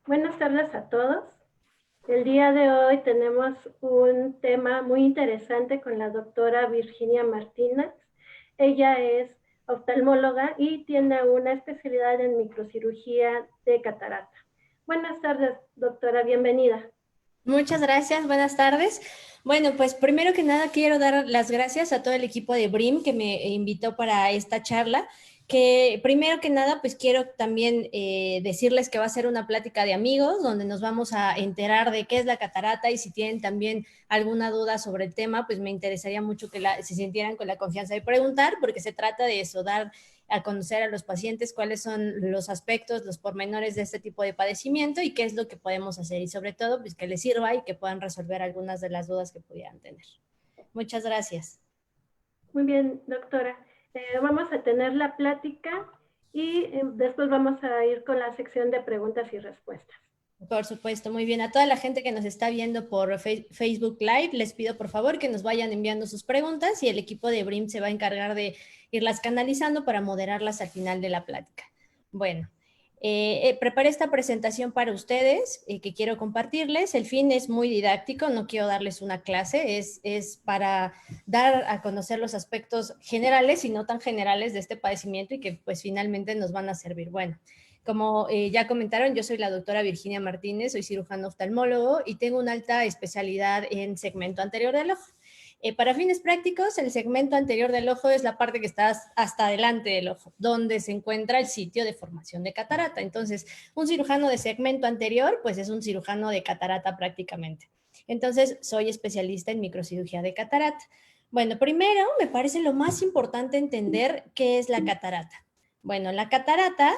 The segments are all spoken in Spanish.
Buenas tardes a todos. El día de hoy tenemos un tema muy interesante con la doctora Virginia Martínez. Ella es oftalmóloga y tiene una especialidad en microcirugía de catarata. Buenas tardes, doctora, bienvenida. Muchas gracias, buenas tardes. Bueno, pues primero que nada quiero dar las gracias a todo el equipo de BRIM que me invitó para esta charla, que primero que nada pues quiero también decirles que va a ser una plática de amigos donde nos vamos a enterar de qué es la catarata y si tienen también alguna duda sobre el tema, pues me interesaría mucho que se sintieran con la confianza de preguntar porque se trata de eso, dar a conocer a los pacientes cuáles son los aspectos, los pormenores de este tipo de padecimiento y qué es lo que podemos hacer y sobre todo pues que les sirva y que puedan resolver algunas de las dudas que pudieran tener. Muchas gracias. Muy bien, doctora. Vamos a tener la plática y después vamos a ir con la sección de preguntas y respuestas. Por supuesto, muy bien. A toda la gente que nos está viendo por Facebook Live, les pido por favor que nos vayan enviando sus preguntas y el equipo de BRIM se va a encargar de irlas canalizando para moderarlas al final de la plática. Bueno, preparé esta presentación para ustedes que quiero compartirles. El fin es muy didáctico, no quiero darles una clase, es para dar a conocer los aspectos generales y no tan generales de este padecimiento y que pues finalmente nos van a servir. Bueno. Como ya comentaron, yo soy la doctora Virginia Martínez, soy cirujano oftalmólogo y tengo una alta especialidad en segmento anterior del ojo. Para fines prácticos, el segmento anterior del ojo es la parte que está hasta adelante del ojo, donde se encuentra el sitio de formación de catarata. Entonces, un cirujano de segmento anterior, pues es un cirujano de catarata prácticamente. Entonces, soy especialista en microcirugía de catarata. Bueno, primero me parece lo más importante entender qué es la catarata. Bueno, la catarata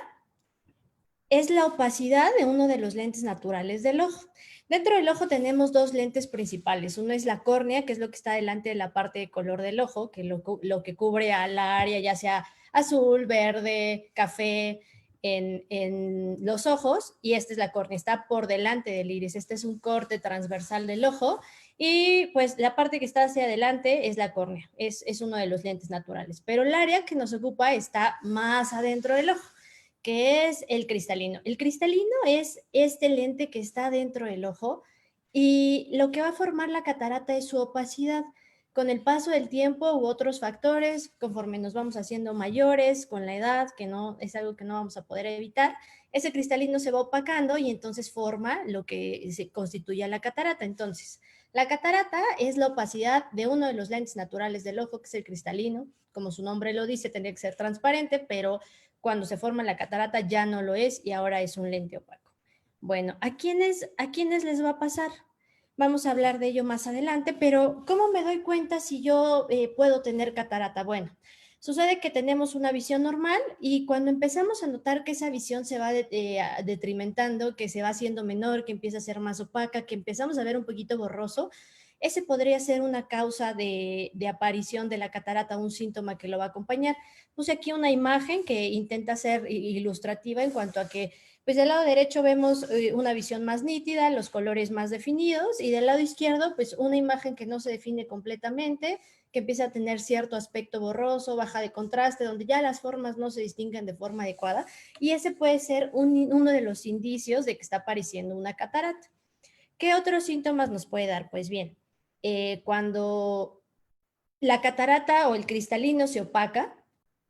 es la opacidad de uno de los lentes naturales del ojo. Dentro del ojo tenemos dos lentes principales. Uno es la córnea, que es lo que está delante de la parte de color del ojo, que lo que cubre a la área ya sea azul, verde, café en los ojos. Y esta es la córnea, está por delante del iris. Este es un corte transversal del ojo. Y pues la parte que está hacia adelante es la córnea, es uno de los lentes naturales. Pero el área que nos ocupa está más adentro del ojo, que es el cristalino. El cristalino es este lente que está dentro del ojo y lo que va a formar la catarata es su opacidad. Con el paso del tiempo u otros factores, conforme nos vamos haciendo mayores, con la edad, que no es algo que no vamos a poder evitar, ese cristalino se va opacando y entonces forma lo que se constituye la catarata. Entonces, la catarata es la opacidad de uno de los lentes naturales del ojo, que es el cristalino. Como su nombre lo dice, tendría que ser transparente, pero cuando se forma la catarata ya no lo es y ahora es un lente opaco. Bueno, ¿a quiénes les va a pasar? Vamos a hablar de ello más adelante, pero ¿cómo me doy cuenta si yo puedo tener catarata? Bueno, sucede que tenemos una visión normal y cuando empezamos a notar que esa visión se va detrimentando, que se va haciendo menor, que empieza a ser más opaca, que empezamos a ver un poquito borroso, ese podría ser una causa de aparición de la catarata, un síntoma que lo va a acompañar. Puse aquí una imagen que intenta ser ilustrativa en cuanto a que, pues del lado derecho vemos una visión más nítida, los colores más definidos, y del lado izquierdo, pues una imagen que no se define completamente, que empieza a tener cierto aspecto borroso, baja de contraste, donde ya las formas no se distinguen de forma adecuada, y ese puede ser uno de los indicios de que está apareciendo una catarata. ¿Qué otros síntomas nos puede dar? Pues bien, cuando la catarata o el cristalino se opaca,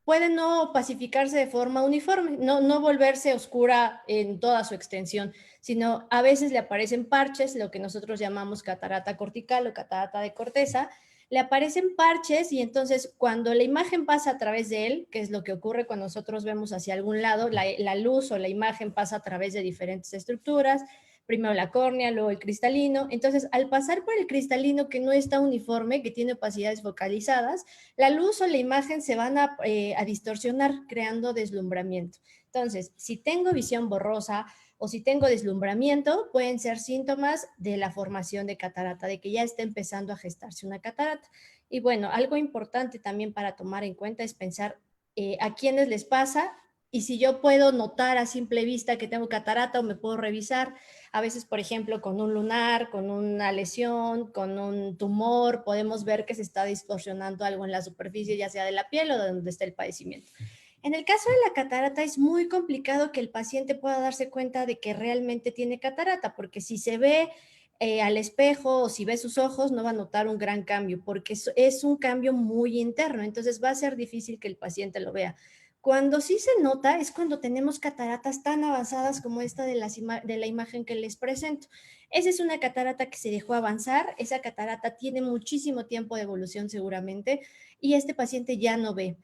puede no pacificarse de forma uniforme, no volverse oscura en toda su extensión, sino a veces le aparecen parches, lo que nosotros llamamos catarata cortical o catarata de corteza, le aparecen parches y entonces cuando la imagen pasa a través de él, que es lo que ocurre cuando nosotros vemos hacia algún lado, la luz o la imagen pasa a través de diferentes estructuras, primero la córnea, luego el cristalino. Entonces, al pasar por el cristalino que no está uniforme, que tiene opacidades focalizadas, la luz o la imagen se van a distorsionar, creando deslumbramiento. Entonces, si tengo visión borrosa o si tengo deslumbramiento, pueden ser síntomas de la formación de catarata, de que ya está empezando a gestarse una catarata. Y bueno, algo importante también para tomar en cuenta es pensar a quiénes les pasa y si yo puedo notar a simple vista que tengo catarata o me puedo revisar. A veces, por ejemplo, con un lunar, con una lesión, con un tumor, podemos ver que se está distorsionando algo en la superficie, ya sea de la piel o de donde está el padecimiento. En el caso de la catarata es muy complicado que el paciente pueda darse cuenta de que realmente tiene catarata, porque si se ve al espejo o si ve sus ojos no va a notar un gran cambio, porque es un cambio muy interno, entonces va a ser difícil que el paciente lo vea. Cuando sí se nota es cuando tenemos cataratas tan avanzadas como esta de la imagen que les presento. Esa es una catarata que se dejó avanzar, esa catarata tiene muchísimo tiempo de evolución seguramente y este paciente ya no ve.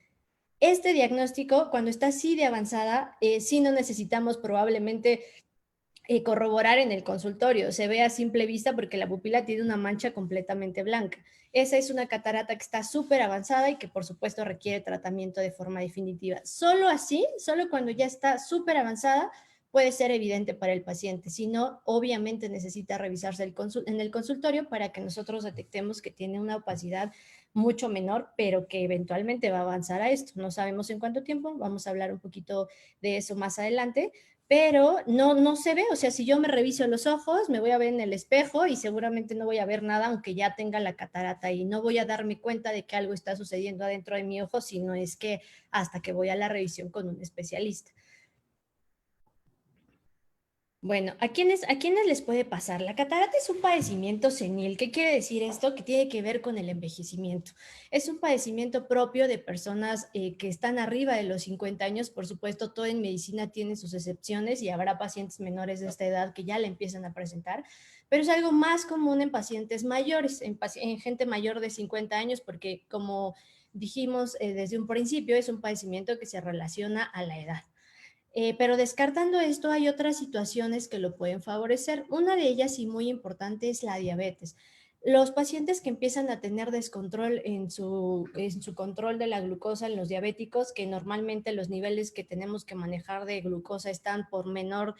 Este diagnóstico, cuando está así de avanzada, sí no necesitamos probablemente corroborar en el consultorio. Se ve a simple vista porque la pupila tiene una mancha completamente blanca. Esa es una catarata que está súper avanzada y que por supuesto requiere tratamiento de forma definitiva. Solo así, solo cuando ya está súper avanzada, puede ser evidente para el paciente. Si no, obviamente necesita revisarse en el consultorio para que nosotros detectemos que tiene una opacidad mucho menor, pero que eventualmente va a avanzar a esto. No sabemos en cuánto tiempo, vamos a hablar un poquito de eso más adelante, pero no se ve, o sea, si yo me reviso los ojos, me voy a ver en el espejo y seguramente no voy a ver nada aunque ya tenga la catarata y no voy a darme cuenta de que algo está sucediendo adentro de mi ojo, si no es que hasta que voy a la revisión con un especialista. Bueno, ¿a quiénes les puede pasar? La catarata es un padecimiento senil. ¿Qué quiere decir esto? Que tiene que ver con el envejecimiento. Es un padecimiento propio de personas que están arriba de los 50 años. Por supuesto, todo en medicina tiene sus excepciones y habrá pacientes menores de esta edad que ya la empiezan a presentar, pero es algo más común en pacientes mayores, en gente mayor de 50 años, porque como dijimos desde un principio, es un padecimiento que se relaciona a la edad. Pero descartando esto, hay otras situaciones que lo pueden favorecer. Una de ellas, y muy importante, es la diabetes. Los pacientes que empiezan a tener descontrol en su control de la glucosa en los diabéticos, que normalmente los niveles que tenemos que manejar de glucosa están por menor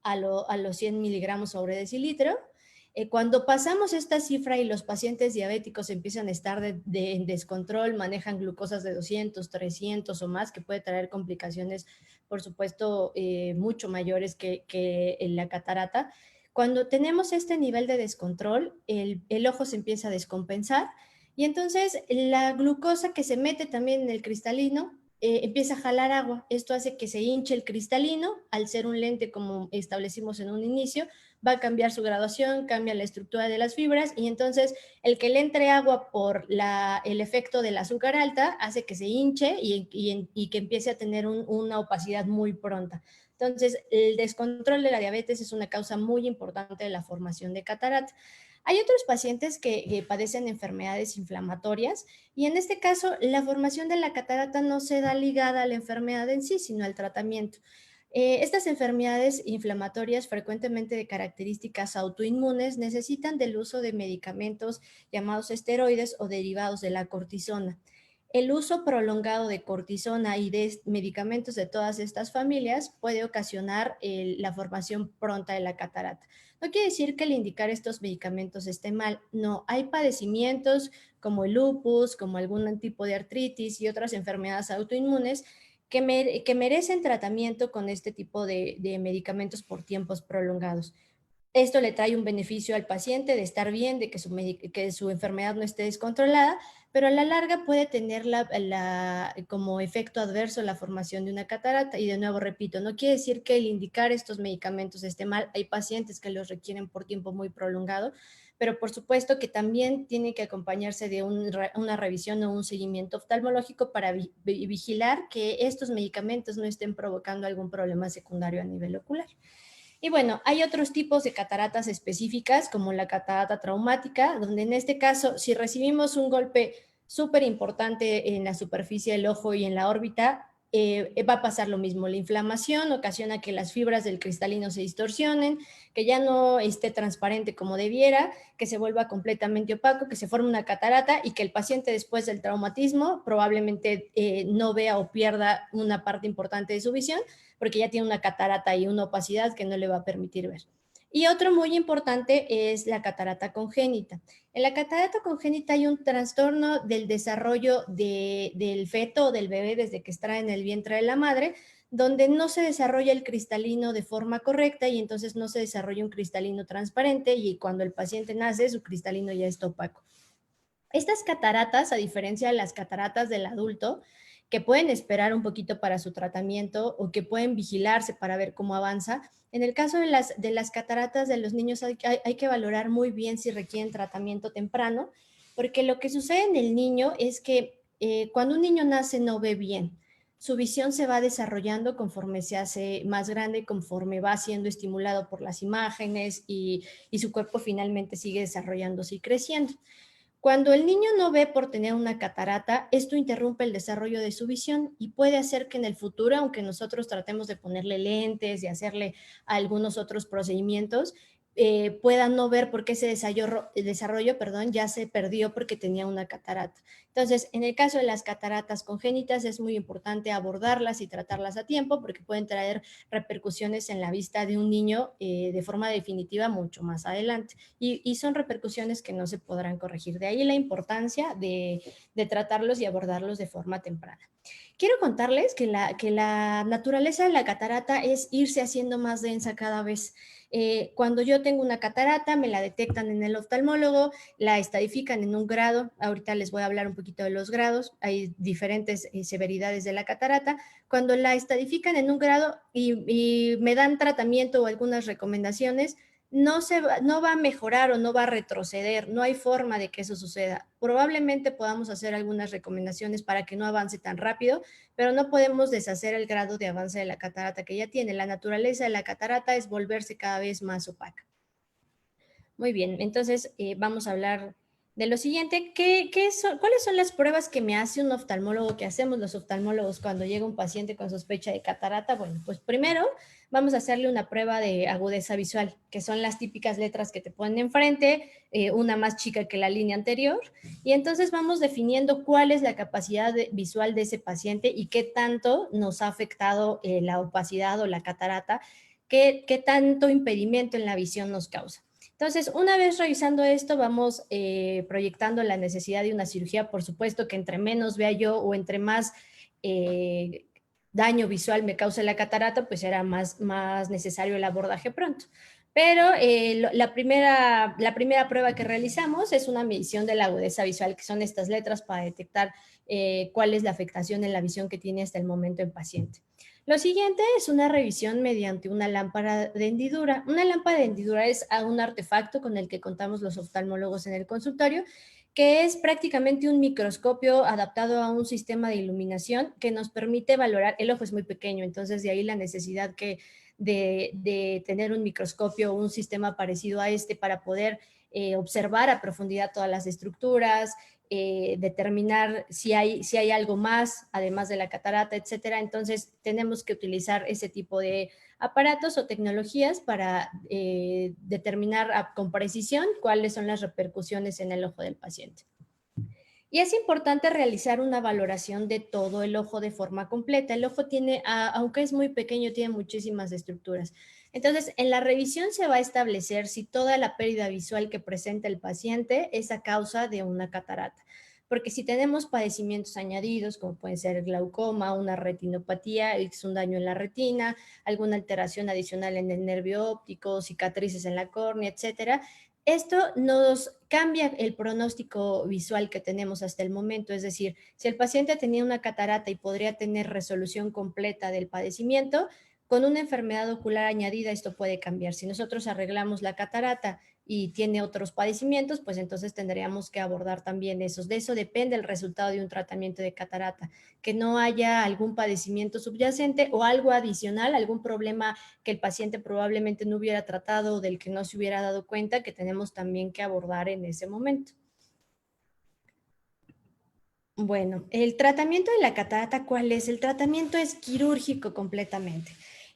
a los 100 miligramos sobre decilitro, cuando pasamos esta cifra y los pacientes diabéticos empiezan a estar en descontrol, manejan glucosas de 200, 300 o más, que puede traer complicaciones, por supuesto, mucho mayores que la catarata. Cuando tenemos este nivel de descontrol, el ojo se empieza a descompensar y entonces la glucosa que se mete también en el cristalino empieza a jalar agua. Esto hace que se hinche el cristalino, al ser un lente como establecimos en un inicio, va a cambiar su graduación, cambia la estructura de las fibras y entonces el que le entre agua por el efecto del azúcar alta hace que se hinche y que empiece a tener una opacidad muy pronta. Entonces, el descontrol de la diabetes es una causa muy importante de la formación de catarata. Hay otros pacientes que padecen enfermedades inflamatorias y en este caso la formación de la catarata no se da ligada a la enfermedad en sí, sino al tratamiento. Estas enfermedades inflamatorias frecuentemente de características autoinmunes necesitan del uso de medicamentos llamados esteroides o derivados de la cortisona. El uso prolongado de cortisona y de medicamentos de todas estas familias puede ocasionar la formación pronta de la catarata. No quiere decir que el indicar estos medicamentos esté mal, no, hay padecimientos como el lupus, como algún tipo de artritis y otras enfermedades autoinmunes que merecen tratamiento con este tipo de medicamentos por tiempos prolongados. Esto le trae un beneficio al paciente de estar bien, de que su enfermedad no esté descontrolada, pero a la larga puede tener como efecto adverso la formación de una catarata. Y de nuevo repito, no quiere decir que el indicar estos medicamentos esté mal. Hay pacientes que los requieren por tiempo muy prolongado, pero por supuesto que también tiene que acompañarse de una revisión o un seguimiento oftalmológico para vigilar que estos medicamentos no estén provocando algún problema secundario a nivel ocular. Y bueno, hay otros tipos de cataratas específicas, como la catarata traumática, donde en este caso, si recibimos un golpe súper importante en la superficie del ojo y en la órbita, va a pasar lo mismo. La inflamación ocasiona que las fibras del cristalino se distorsionen, que ya no esté transparente como debiera, que se vuelva completamente opaco, que se forme una catarata y que el paciente después del traumatismo probablemente no vea o pierda una parte importante de su visión, porque ya tiene una catarata y una opacidad que no le va a permitir ver. Y otro muy importante es la catarata congénita. En la catarata congénita hay un trastorno del desarrollo del feto o del bebé desde que está en el vientre de la madre, donde no se desarrolla el cristalino de forma correcta y entonces no se desarrolla un cristalino transparente y cuando el paciente nace su cristalino ya está opaco. Estas cataratas, a diferencia de las cataratas del adulto, que pueden esperar un poquito para su tratamiento o que pueden vigilarse para ver cómo avanza. En el caso de las cataratas de los niños hay que valorar muy bien si requieren tratamiento temprano, porque lo que sucede en el niño es que cuando un niño nace no ve bien. Su visión se va desarrollando conforme se hace más grande, conforme va siendo estimulado por las imágenes y su cuerpo finalmente sigue desarrollándose y creciendo. Cuando el niño no ve por tener una catarata, esto interrumpe el desarrollo de su visión y puede hacer que en el futuro, aunque nosotros tratemos de ponerle lentes y hacerle algunos otros procedimientos, pueda no ver porque ese desarrollo ya se perdió porque tenía una catarata. Entonces, en el caso de las cataratas congénitas es muy importante abordarlas y tratarlas a tiempo porque pueden traer repercusiones en la vista de un niño de forma definitiva mucho más adelante y son repercusiones que no se podrán corregir. De ahí la importancia de tratarlos y abordarlos de forma temprana. Quiero contarles que la naturaleza de la catarata es irse haciendo más densa cada vez. Cuando yo tengo una catarata, me la detectan en el oftalmólogo, la estadifican en un grado. Ahorita les voy a hablar un poquito de los grados. Hay diferentes severidades de la catarata. Cuando la estadifican en un grado y me dan tratamiento o algunas recomendaciones, no va a mejorar o no va a retroceder, no hay forma de que eso suceda. Probablemente podamos hacer algunas recomendaciones para que no avance tan rápido, pero no podemos deshacer el grado de avance de la catarata que ya tiene. La naturaleza de la catarata es volverse cada vez más opaca. Muy bien, entonces vamos a hablar de lo siguiente. ¿Cuáles son las pruebas que me hace un oftalmólogo, que hacemos los oftalmólogos cuando llega un paciente con sospecha de catarata? Bueno, pues primero vamos a hacerle una prueba de agudeza visual, que son las típicas letras que te ponen enfrente, una más chica que la línea anterior, y entonces vamos definiendo cuál es la capacidad visual de ese paciente y qué tanto nos ha afectado la opacidad o la catarata, qué tanto impedimento en la visión nos causa. Entonces, una vez revisando esto, vamos proyectando la necesidad de una cirugía. Por supuesto que entre menos vea yo o entre más daño visual me cause la catarata, pues será más necesario el abordaje pronto. Pero la primera prueba que realizamos es una medición de la agudeza visual, que son estas letras para detectar cuál es la afectación en la visión que tiene hasta el momento el paciente. Lo siguiente es una revisión mediante una lámpara de hendidura. Una lámpara de hendidura es un artefacto con el que contamos los oftalmólogos en el consultorio, que es prácticamente un microscopio adaptado a un sistema de iluminación que nos permite valorar. El ojo es muy pequeño, entonces de ahí la necesidad de tener un microscopio o un sistema parecido a este para poder observar a profundidad todas las estructuras, determinar si hay algo más, además de la catarata, etcétera. Entonces, tenemos que utilizar ese tipo de aparatos o tecnologías para determinar con precisión cuáles son las repercusiones en el ojo del paciente. Y es importante realizar una valoración de todo el ojo de forma completa. El ojo tiene, aunque es muy pequeño, tiene muchísimas estructuras. Entonces, en la revisión se va a establecer si toda la pérdida visual que presenta el paciente es a causa de una catarata. Porque si tenemos padecimientos añadidos, como pueden ser el glaucoma, una retinopatía, es un daño en la retina, alguna alteración adicional en el nervio óptico, cicatrices en la córnea, etcétera, esto nos cambia el pronóstico visual que tenemos hasta el momento, es decir, si el paciente tenía una catarata y podría tener resolución completa del padecimiento, con una enfermedad ocular añadida esto puede cambiar. Si nosotros arreglamos la catarata y tiene otros padecimientos, pues entonces tendríamos que abordar también esos. De eso depende el resultado de un tratamiento de catarata, que no haya algún padecimiento subyacente o algo adicional, algún problema que el paciente probablemente no hubiera tratado o del que no se hubiera dado cuenta, que tenemos también que abordar en ese momento. Bueno, el tratamiento de la catarata, ¿cuál es? El tratamiento es quirúrgico completamente.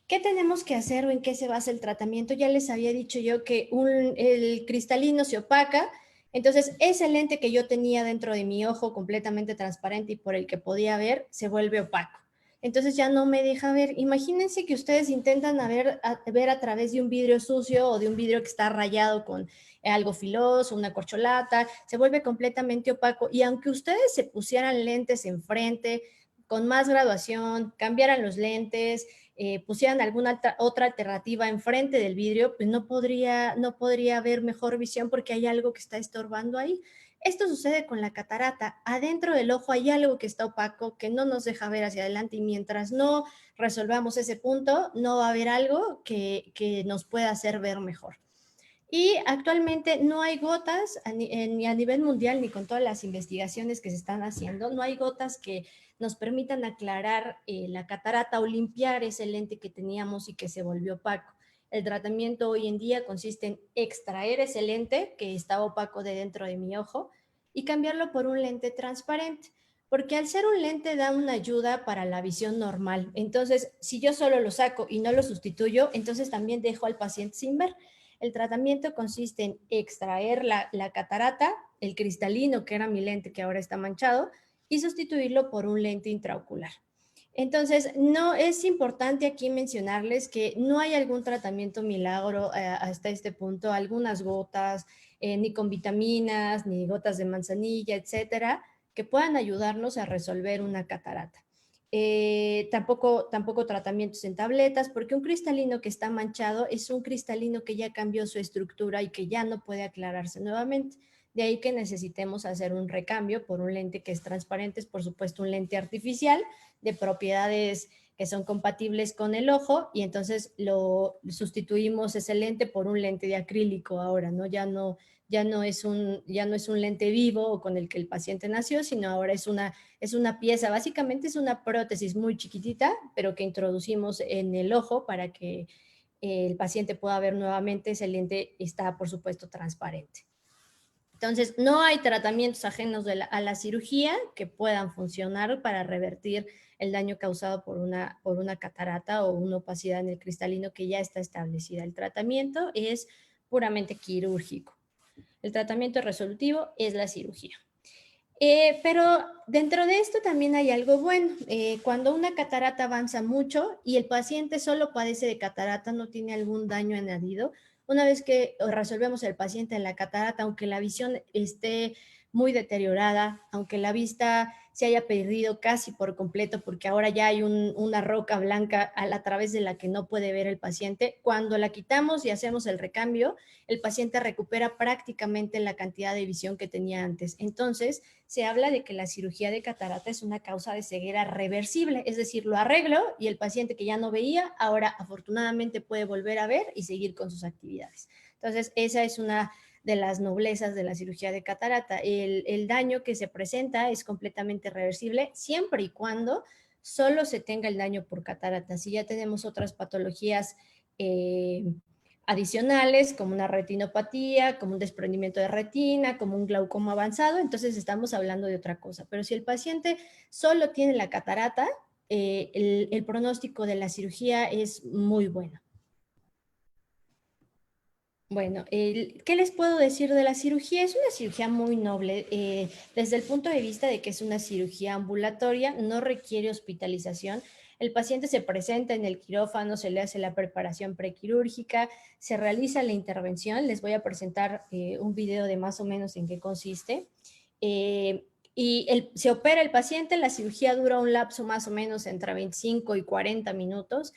¿Qué tenemos que hacer o en qué se basa el tratamiento? Ya les había dicho yo que el cristalino se opaca, entonces ese lente que yo tenía dentro de mi ojo completamente transparente y por el que podía ver, se vuelve opaco. Entonces ya no me deja ver. Imagínense que ustedes intentan ver a través de un vidrio sucio o de un vidrio que está rayado con algo filoso, una corcholata, se vuelve completamente opaco. Y aunque ustedes se pusieran lentes enfrente, con más graduación, cambiaran los lentes, pusieran alguna otra alternativa enfrente del vidrio, pues no podría haber mejor visión porque hay algo que está estorbando ahí. Esto sucede con la catarata. Adentro del ojo hay algo que está opaco, que no nos deja ver hacia adelante, y mientras no resolvamos ese punto, no va a haber algo que nos pueda hacer ver mejor. Y actualmente no hay gotas, ni a nivel mundial, ni con todas las investigaciones que se están haciendo, no hay gotas que nos permitan aclarar la catarata o limpiar ese lente que teníamos y que se volvió opaco. El tratamiento hoy en día consiste en extraer ese lente que estaba opaco de dentro de mi ojo y cambiarlo por un lente transparente, porque al ser un lente da una ayuda para la visión normal. Entonces, si yo solo lo saco y no lo sustituyo, entonces también dejo al paciente sin ver. El tratamiento consiste en extraer la catarata, el cristalino, que era mi lente que ahora está manchado, y sustituirlo por un lente intraocular. Entonces, no es importante aquí mencionarles que no hay algún tratamiento milagro hasta este punto, algunas gotas, ni con vitaminas, ni gotas de manzanilla, etcétera, que puedan ayudarnos a resolver una catarata. Tampoco tratamientos en tabletas, porque un cristalino que está manchado es un cristalino que ya cambió su estructura y que ya no puede aclararse nuevamente. De ahí que necesitemos hacer un recambio por un lente que es transparente, es por supuesto un lente artificial de propiedades que son compatibles con el ojo, y entonces lo sustituimos ese lente por un lente de acrílico ahora, ¿no? Ya no es un lente vivo con el que el paciente nació, sino ahora es una pieza, básicamente es una prótesis muy chiquitita, pero que introducimos en el ojo para que el paciente pueda ver nuevamente. Ese lente está, por supuesto, transparente. Entonces, no hay tratamientos ajenos a la cirugía que puedan funcionar para revertir el daño causado por una catarata o una opacidad en el cristalino que ya está establecida. El tratamiento es puramente quirúrgico. El tratamiento resolutivo es la cirugía. Pero dentro de esto también hay algo bueno. Cuando una catarata avanza mucho y el paciente solo padece de catarata, no tiene algún daño añadido, una vez que resolvemos el paciente en la catarata, aunque la visión esté muy deteriorada, aunque la vista se haya perdido casi por completo, porque ahora ya hay una roca blanca a través de la que no puede ver el paciente, cuando la quitamos y hacemos el recambio, el paciente recupera prácticamente la cantidad de visión que tenía antes. Entonces, se habla de que la cirugía de catarata es una causa de ceguera reversible, es decir, lo arreglo y el paciente que ya no veía, ahora afortunadamente puede volver a ver y seguir con sus actividades. Entonces, esa es una de las noblezas de la cirugía de catarata. El daño que se presenta es completamente reversible siempre y cuando solo se tenga el daño por catarata. Si ya tenemos otras patologías adicionales, como una retinopatía, como un desprendimiento de retina, como un glaucoma avanzado, entonces estamos hablando de otra cosa. Pero si el paciente solo tiene la catarata, el pronóstico de la cirugía es muy bueno. Bueno, ¿qué les puedo decir de la cirugía? Es una cirugía muy noble, desde el punto de vista de que es una cirugía ambulatoria, no requiere hospitalización. El paciente se presenta en el quirófano, se le hace la preparación prequirúrgica, se realiza la intervención. Les voy a presentar un video de más o menos en qué consiste. Se opera el paciente, la cirugía dura un lapso más o menos entre 25 y 40 minutos.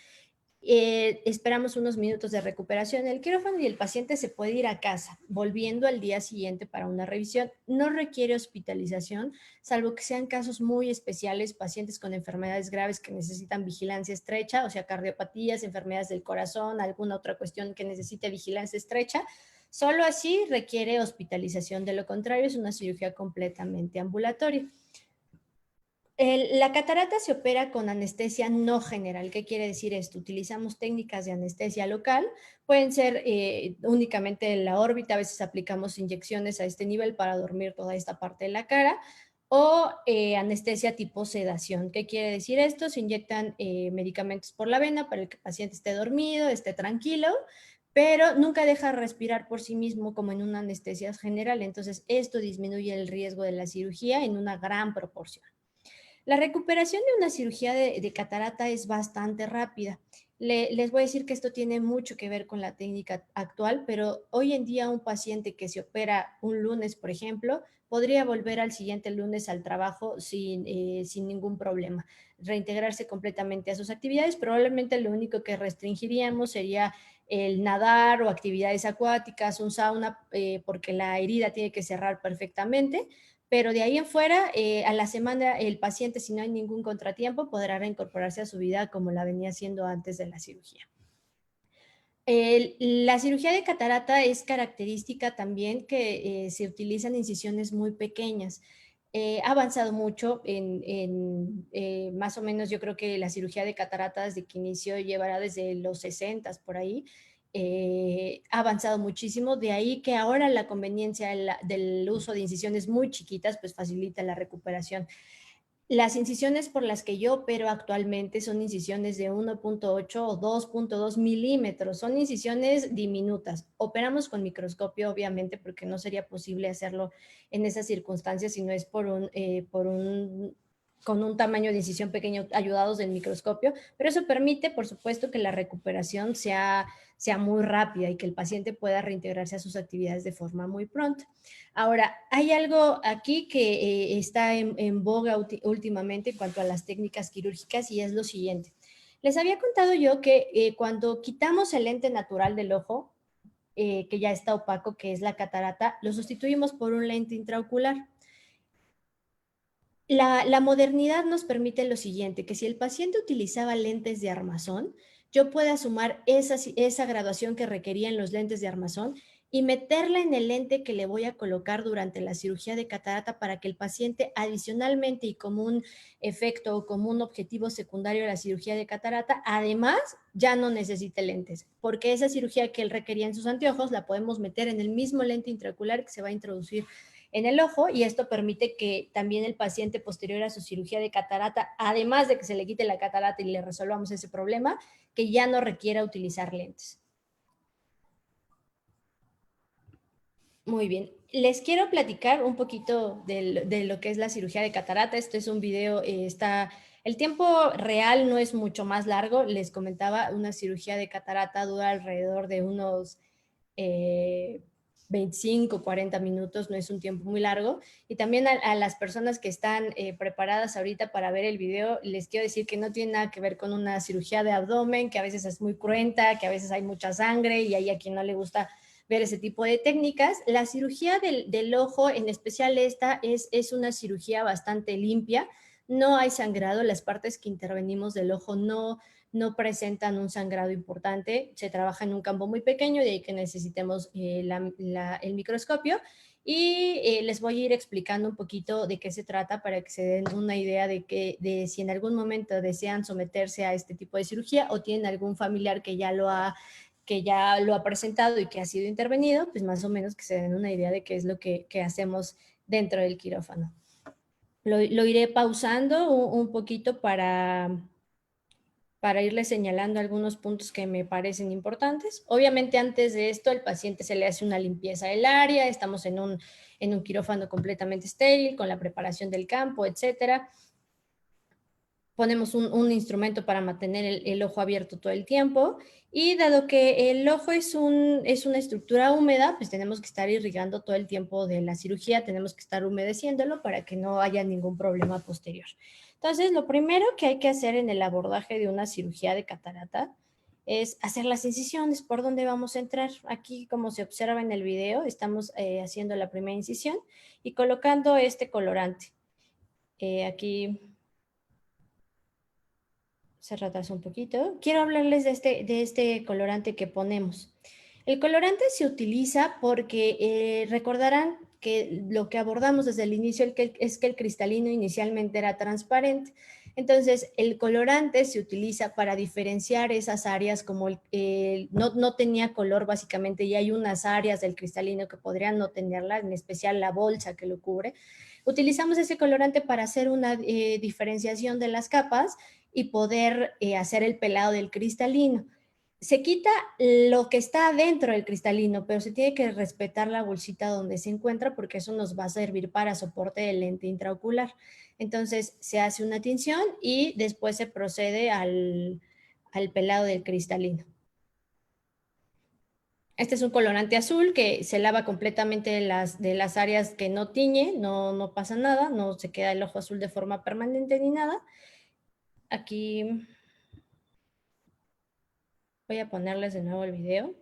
Esperamos unos minutos de recuperación en el quirófano y el paciente se puede ir a casa, volviendo al día siguiente para una revisión. No requiere hospitalización, salvo que sean casos muy especiales, pacientes con enfermedades graves que necesitan vigilancia estrecha, o sea, cardiopatías, enfermedades del corazón, alguna otra cuestión que necesite vigilancia estrecha. Solo así requiere hospitalización, de lo contrario es una cirugía completamente ambulatoria. La catarata se opera con anestesia no general. ¿Qué quiere decir esto? Utilizamos técnicas de anestesia local, pueden ser únicamente en la órbita, a veces aplicamos inyecciones a este nivel para dormir toda esta parte de la cara, o anestesia tipo sedación. ¿Qué quiere decir esto? Se inyectan medicamentos por la vena para que el paciente esté dormido, esté tranquilo, pero nunca deja respirar por sí mismo como en una anestesia general. Entonces, esto disminuye el riesgo de la cirugía en una gran proporción. La recuperación de una cirugía de catarata es bastante rápida. Les voy a decir que esto tiene mucho que ver con la técnica actual, pero hoy en día un paciente que se opera un lunes, por ejemplo, podría volver al siguiente lunes al trabajo sin ningún problema, reintegrarse completamente a sus actividades. Probablemente lo único que restringiríamos sería el nadar o actividades acuáticas, un sauna, porque la herida tiene que cerrar perfectamente, pero de ahí en fuera, a la semana el paciente, si no hay ningún contratiempo, podrá reincorporarse a su vida como la venía haciendo antes de la cirugía. La cirugía de catarata es característica también que se utilizan incisiones muy pequeñas. Ha avanzado mucho más o menos yo creo que la cirugía de catarata desde que inició llevará desde los 60 por ahí. Ha avanzado muchísimo, de ahí que ahora la conveniencia del uso de incisiones muy chiquitas pues facilita la recuperación. Las incisiones por las que yo opero actualmente son incisiones de 1.8 o 2.2 milímetros, son incisiones diminutas. Operamos con microscopio, obviamente, porque no sería posible hacerlo en esas circunstancias si no es con un tamaño de incisión pequeño ayudados del microscopio, pero eso permite, por supuesto, que la recuperación sea muy rápida y que el paciente pueda reintegrarse a sus actividades de forma muy pronta. Ahora, hay algo aquí que está en boga últimamente en cuanto a las técnicas quirúrgicas y es lo siguiente. Les había contado yo que cuando quitamos el lente natural del ojo, que ya está opaco, que es la catarata, lo sustituimos por un lente intraocular. La modernidad nos permite lo siguiente, que si el paciente utilizaba lentes de armazón, yo pueda sumar esa graduación que requerían los lentes de armazón y meterla en el lente que le voy a colocar durante la cirugía de catarata para que el paciente adicionalmente y como un efecto o como un objetivo secundario de la cirugía de catarata, además ya no necesite lentes, porque esa cirugía que él requería en sus anteojos la podemos meter en el mismo lente intraocular que se va a introducir en el ojo y esto permite que también el paciente posterior a su cirugía de catarata, además de que se le quite la catarata y le resolvamos ese problema, que ya no requiera utilizar lentes. Muy bien, les quiero platicar un poquito de lo que es la cirugía de catarata. Este es un video, el tiempo real no es mucho más largo. Les comentaba, una cirugía de catarata dura alrededor de unos 25, 40 minutos, no es un tiempo muy largo. Y también a las personas que están preparadas ahorita para ver el video, les quiero decir que no tiene nada que ver con una cirugía de abdomen, que a veces es muy cruenta, que a veces hay mucha sangre y hay a quien no le gusta ver ese tipo de técnicas. La cirugía del ojo, en especial esta, es una cirugía bastante limpia. No hay sangrado, las partes que intervenimos del ojo no presentan un sangrado importante, se trabaja en un campo muy pequeño, de ahí que necesitemos el microscopio. Y les voy a ir explicando un poquito de qué se trata para que se den una idea de si en algún momento desean someterse a este tipo de cirugía o tienen algún familiar que ya lo ha presentado y que ha sido intervenido, pues más o menos que se den una idea de qué es lo que hacemos dentro del quirófano. Lo iré pausando un poquito para irle señalando algunos puntos que me parecen importantes. Obviamente antes de esto el paciente se le hace una limpieza del área, estamos en un quirófano completamente estéril, con la preparación del campo, etcétera. Ponemos un instrumento para mantener el ojo abierto todo el tiempo y dado que el ojo es una estructura húmeda, pues tenemos que estar irrigando todo el tiempo de la cirugía, tenemos que estar humedeciéndolo para que no haya ningún problema posterior. Entonces, lo primero que hay que hacer en el abordaje de una cirugía de catarata es hacer las incisiones. ¿Por dónde vamos a entrar? Aquí, como se observa en el video, estamos haciendo la primera incisión y colocando este colorante. Aquí se retrasa un poquito. Quiero hablarles de este colorante que ponemos. El colorante se utiliza porque recordarán que lo que abordamos desde el inicio es que el cristalino inicialmente era transparente. Entonces, el colorante se utiliza para diferenciar esas áreas como no tenía color básicamente y hay unas áreas del cristalino que podrían no tenerla, en especial la bolsa que lo cubre. Utilizamos ese colorante para hacer una diferenciación de las capas y poder hacer el pelado del cristalino. Se quita lo que está dentro del cristalino, pero se tiene que respetar la bolsita donde se encuentra porque eso nos va a servir para soporte del lente intraocular. Entonces se hace una tinción y después se procede al pelado del cristalino. Este es un colorante azul que se lava completamente de las áreas que no tiñe, no pasa nada, no se queda el ojo azul de forma permanente ni nada. Aquí Voy a ponerles de nuevo el video.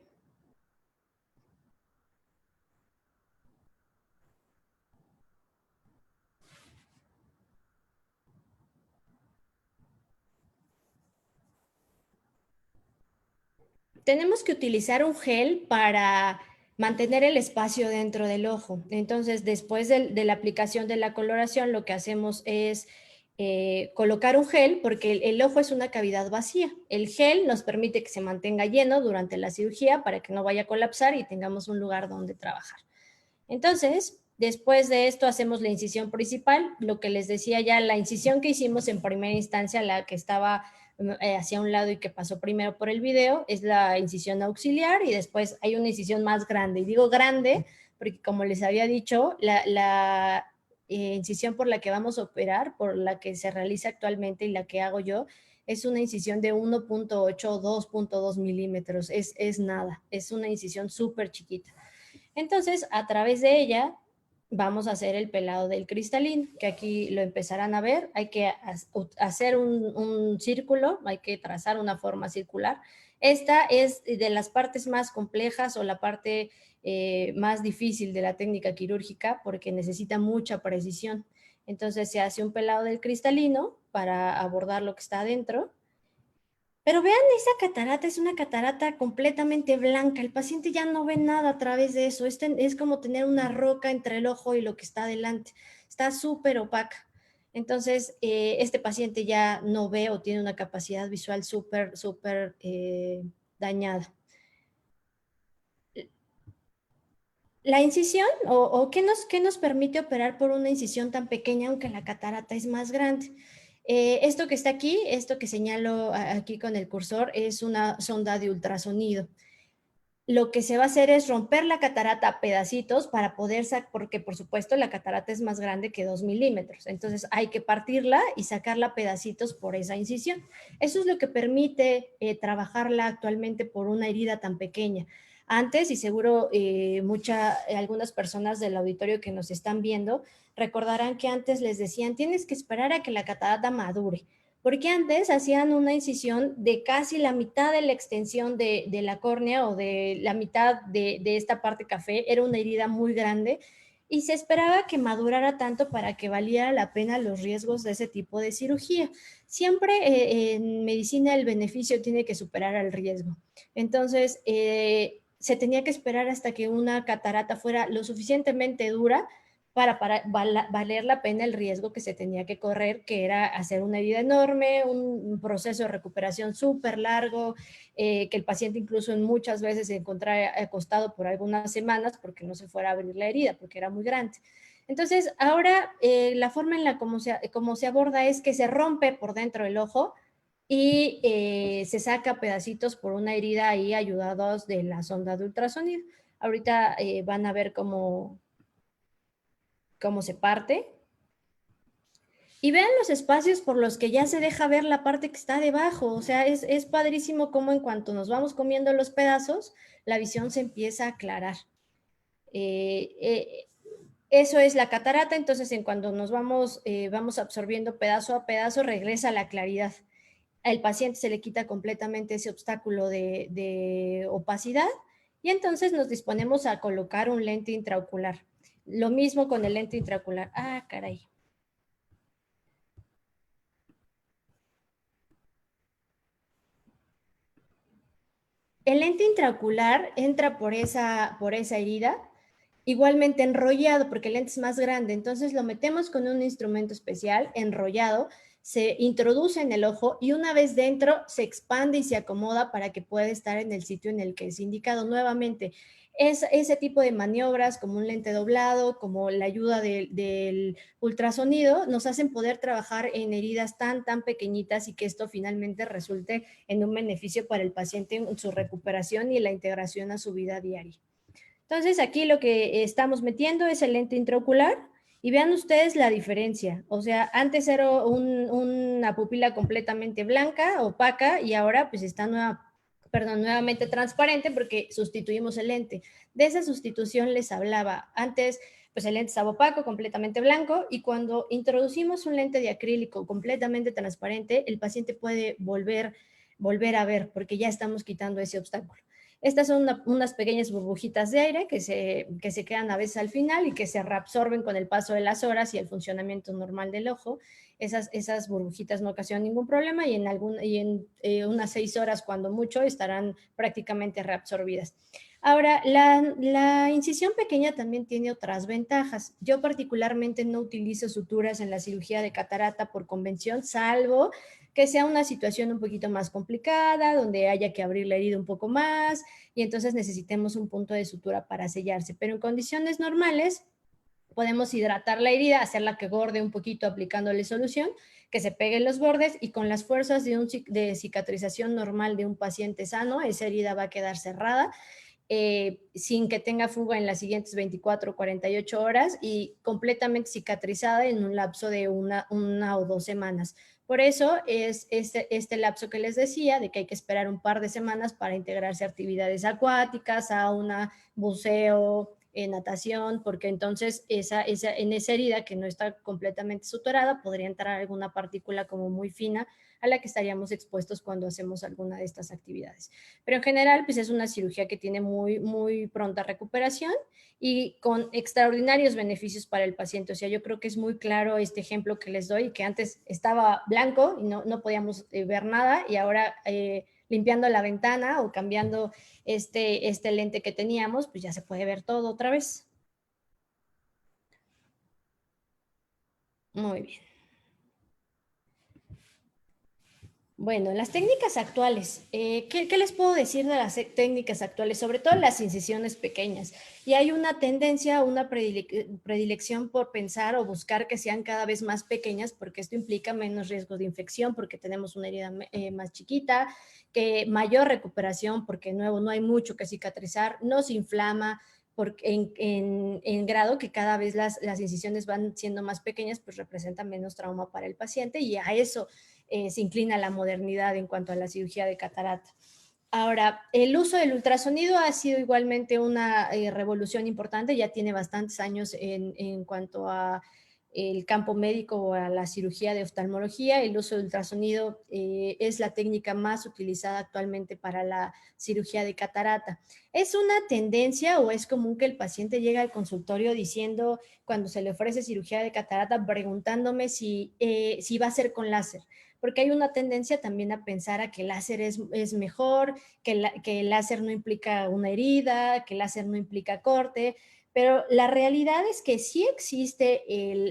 Tenemos que utilizar un gel para mantener el espacio dentro del ojo. Entonces, después de la aplicación de la coloración, lo que hacemos es colocar un gel, porque el ojo es una cavidad vacía. El gel nos permite que se mantenga lleno durante la cirugía para que no vaya a colapsar y tengamos un lugar donde trabajar. Entonces, después de esto hacemos la incisión principal, lo que les decía ya, la incisión que hicimos en primera instancia, la que estaba hacia un lado y que pasó primero por el video, es la incisión auxiliar y después hay una incisión más grande. Y digo grande porque como les había dicho, la incisión por la que vamos a operar, por la que se realiza actualmente y la que hago yo, es una incisión de 1.8 o 2.2 milímetros. Es nada, es una incisión súper chiquita. Entonces, a través de ella vamos a hacer el pelado del cristalino, que aquí lo empezarán a ver. Hay que hacer un círculo, hay que trazar una forma circular. Esta es de las partes más complejas o la parte más difícil de la técnica quirúrgica porque necesita mucha precisión. Entonces se hace un pelado del cristalino para abordar lo que está adentro. Pero vean, esa catarata es una catarata completamente blanca. El paciente ya no ve nada a través de eso. Es como tener una roca entre el ojo y lo que está adelante. Está súper opaca. Entonces, este paciente ya no ve o tiene una capacidad visual súper dañada. La incisión, o qué nos permite operar por una incisión tan pequeña, aunque la catarata es más grande. Esto que está aquí, esto que señalo aquí con el cursor, es una sonda de ultrasonido. Lo que se va a hacer es romper la catarata a pedacitos para poder sacar, porque por supuesto la catarata es más grande que 2 milímetros, entonces hay que partirla y sacarla a pedacitos por esa incisión. Eso es lo que permite trabajarla actualmente por una herida tan pequeña. Antes, y seguro algunas personas del auditorio que nos están viendo recordarán que antes les decían, tienes que esperar a que la catarata madure, porque antes hacían una incisión de casi la mitad de la extensión de la córnea o de la mitad de esta parte café, era una herida muy grande y se esperaba que madurara tanto para que valiera la pena los riesgos de ese tipo de cirugía. Siempre en medicina el beneficio tiene que superar al riesgo. Entonces, se tenía que esperar hasta que una catarata fuera lo suficientemente dura para valer la pena el riesgo que se tenía que correr, que era hacer una herida enorme, un proceso de recuperación súper largo, que el paciente incluso muchas veces se encontraba acostado por algunas semanas porque no se fuera a abrir la herida, porque era muy grande. Entonces, ahora la forma en la como se aborda es que se rompe por dentro el ojo y se saca pedacitos por una herida ahí ayudados de la sonda de ultrasonido. Ahorita van a ver cómo se parte. Y vean los espacios por los que ya se deja ver la parte que está debajo. O sea, es padrísimo cómo en cuanto nos vamos comiendo los pedazos, la visión se empieza a aclarar. Eso es la catarata, entonces en cuando nos vamos absorbiendo pedazo a pedazo, regresa la claridad. Al paciente se le quita completamente ese obstáculo de opacidad y entonces nos disponemos a colocar un lente intraocular. Lo mismo con el lente intraocular. Ah, caray. El lente intraocular entra por esa herida, igualmente enrollado, porque el lente es más grande, entonces lo metemos con un instrumento especial, enrollado, se introduce en el ojo y una vez dentro se expande y se acomoda para que pueda estar en el sitio en el que es indicado. Nuevamente, ese tipo de maniobras como un lente doblado, como la ayuda del ultrasonido, nos hacen poder trabajar en heridas tan pequeñitas y que esto finalmente resulte en un beneficio para el paciente en su recuperación y la integración a su vida diaria. Entonces aquí lo que estamos metiendo es el lente intraocular y vean ustedes la diferencia. O sea, antes era una pupila completamente blanca, opaca, y ahora pues está nuevamente transparente porque sustituimos el lente. De esa sustitución les hablaba. Antes pues el lente estaba opaco, completamente blanco, y cuando introducimos un lente de acrílico completamente transparente, el paciente puede volver volver a ver, porque ya estamos quitando ese obstáculo. Estas son unas pequeñas burbujitas de aire que se quedan a veces al final y que se reabsorben con el paso de las horas y el funcionamiento normal del ojo. Esas burbujitas no ocasionan ningún problema y en unas 6 horas, cuando mucho, estarán prácticamente reabsorbidas. Ahora, la incisión pequeña también tiene otras ventajas. Yo particularmente no utilizo suturas en la cirugía de catarata por convención, salvo que sea una situación un poquito más complicada, donde haya que abrir la herida un poco más y entonces necesitemos un punto de sutura para sellarse. Pero en condiciones normales podemos hidratar la herida, hacerla que gorde un poquito aplicándole solución, que se peguen los bordes y con las fuerzas de cicatrización normal de un paciente sano, esa herida va a quedar cerrada. Sin que tenga fuga en las siguientes 24 o 48 horas y completamente cicatrizada en un lapso de una o 2 semanas. Por eso es este lapso que les decía, de que hay que esperar un par de semanas para integrarse a actividades acuáticas, sauna, buceo, natación, porque entonces en esa herida que no está completamente suturada podría entrar alguna partícula como muy fina a la que estaríamos expuestos cuando hacemos alguna de estas actividades. Pero en general, pues es una cirugía que tiene muy pronta recuperación y con extraordinarios beneficios para el paciente. O sea, yo creo que es muy claro este ejemplo que les doy, que antes estaba blanco y no podíamos ver nada y ahora limpiando la ventana o cambiando este lente que teníamos, pues ya se puede ver todo otra vez. Muy bien. Bueno, las técnicas actuales, ¿qué les puedo decir de las técnicas actuales? Sobre todo las incisiones pequeñas. Y hay una tendencia, una predilección por pensar o buscar que sean cada vez más pequeñas, porque esto implica menos riesgo de infección, porque tenemos una herida más chiquita, que mayor recuperación, porque de nuevo no hay mucho que cicatrizar, no se inflama, porque en grado que cada vez las incisiones van siendo más pequeñas, pues representan menos trauma para el paciente y a eso se inclina la modernidad en cuanto a la cirugía de catarata. Ahora, el uso del ultrasonido ha sido igualmente una revolución importante, ya tiene bastantes años en cuanto a el campo médico o a la cirugía de oftalmología. El uso de ultrasonido es la técnica más utilizada actualmente para la cirugía de catarata. ¿Es una tendencia o es común que el paciente llegue al consultorio diciendo, cuando se le ofrece cirugía de catarata, preguntándome si va a ser con láser? Porque hay una tendencia también a pensar a que el láser es mejor, que el láser no implica una herida, que el láser no implica corte, pero la realidad es que sí existe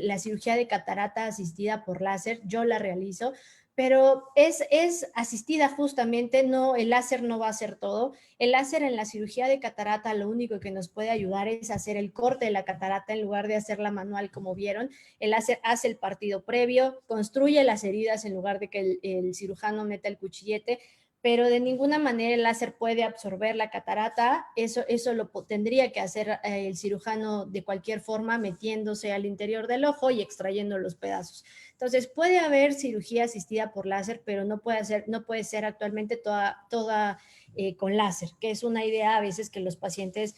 la cirugía de catarata asistida por láser, yo la realizo, pero es asistida justamente, no, el láser no va a hacer todo. El láser en la cirugía de catarata lo único que nos puede ayudar es hacer el corte de la catarata en lugar de hacerla manual como vieron. El láser hace el partido previo, construye las heridas en lugar de que el cirujano meta el cuchillete, pero de ninguna manera el láser puede absorber la catarata. Eso lo tendría que hacer el cirujano de cualquier forma, metiéndose al interior del ojo y extrayendo los pedazos. Entonces, puede haber cirugía asistida por láser, pero no puede ser actualmente toda con láser, que es una idea a veces que los pacientes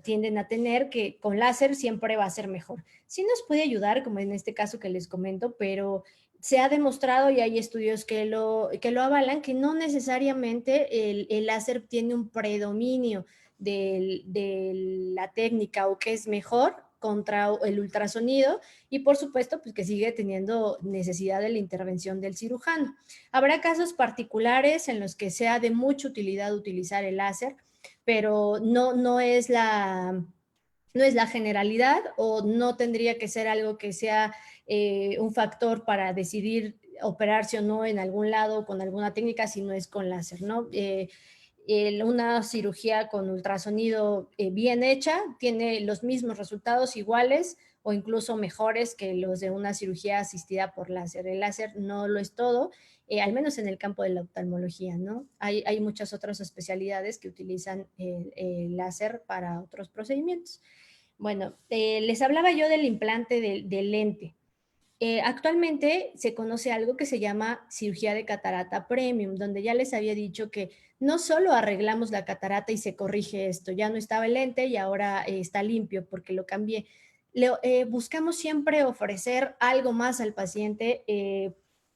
tienden a tener, que con láser siempre va a ser mejor. Sí nos puede ayudar, como en este caso que les comento, pero se ha demostrado y hay estudios que lo avalan, que no necesariamente el láser tiene un predominio de la técnica o que es mejor contra el ultrasonido y por supuesto pues que sigue teniendo necesidad de la intervención del cirujano. Habrá casos particulares en los que sea de mucha utilidad utilizar el láser, pero no es la generalidad o no tendría que ser algo que sea un factor para decidir operarse o no en algún lado con alguna técnica si no es con láser, ¿no? Una cirugía con ultrasonido bien hecha tiene los mismos resultados iguales o incluso mejores que los de una cirugía asistida por láser. El láser no lo es todo, al menos en el campo de la oftalmología, ¿no? Hay muchas otras especialidades que utilizan el láser para otros procedimientos. Bueno, les hablaba yo del implante del lente. Actualmente se conoce algo que se llama cirugía de catarata premium, donde ya les había dicho que no solo arreglamos la catarata y se corrige esto, ya no estaba el lente y ahora está limpio porque lo cambié. Buscamos siempre ofrecer algo más al paciente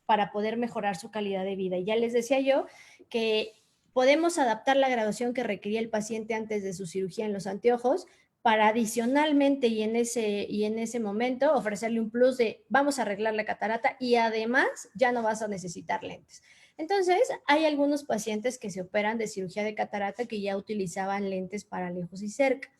para poder mejorar su calidad de vida. Y ya les decía yo que podemos adaptar la graduación que requería el paciente antes de su cirugía en los anteojos para adicionalmente y en ese momento ofrecerle un plus de vamos a arreglar la catarata y además ya no vas a necesitar lentes. Entonces, hay algunos pacientes que se operan de cirugía de catarata que ya utilizaban lentes para lejos y cerca.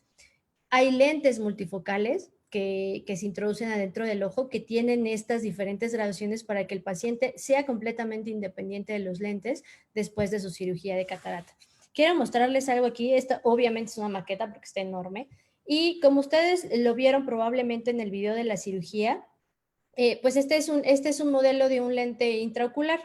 Hay lentes multifocales que se introducen adentro del ojo que tienen estas diferentes graduaciones para que el paciente sea completamente independiente de los lentes después de su cirugía de catarata. Quiero mostrarles algo aquí. Esta obviamente es una maqueta porque está enorme. Y como ustedes lo vieron probablemente en el video de la cirugía, pues este es un modelo de un lente intraocular.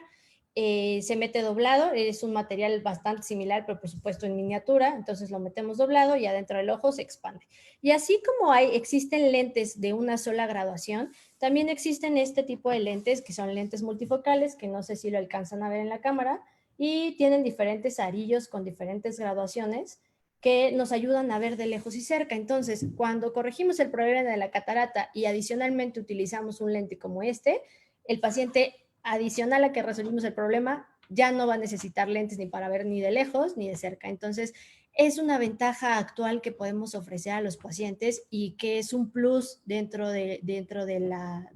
Se mete doblado, es un material bastante similar, pero por supuesto en miniatura, entonces lo metemos doblado y adentro del ojo se expande. Y así como existen lentes de una sola graduación, también existen este tipo de lentes que son lentes multifocales, que no sé si lo alcanzan a ver en la cámara, y tienen diferentes arillos con diferentes graduaciones que nos ayudan a ver de lejos y cerca. Entonces, cuando corregimos el problema de la catarata y adicionalmente utilizamos un lente como este, el paciente adicional a que resolvimos el problema ya no va a necesitar lentes ni para ver ni de lejos ni de cerca. Entonces, es una ventaja actual que podemos ofrecer a los pacientes y que es un plus dentro de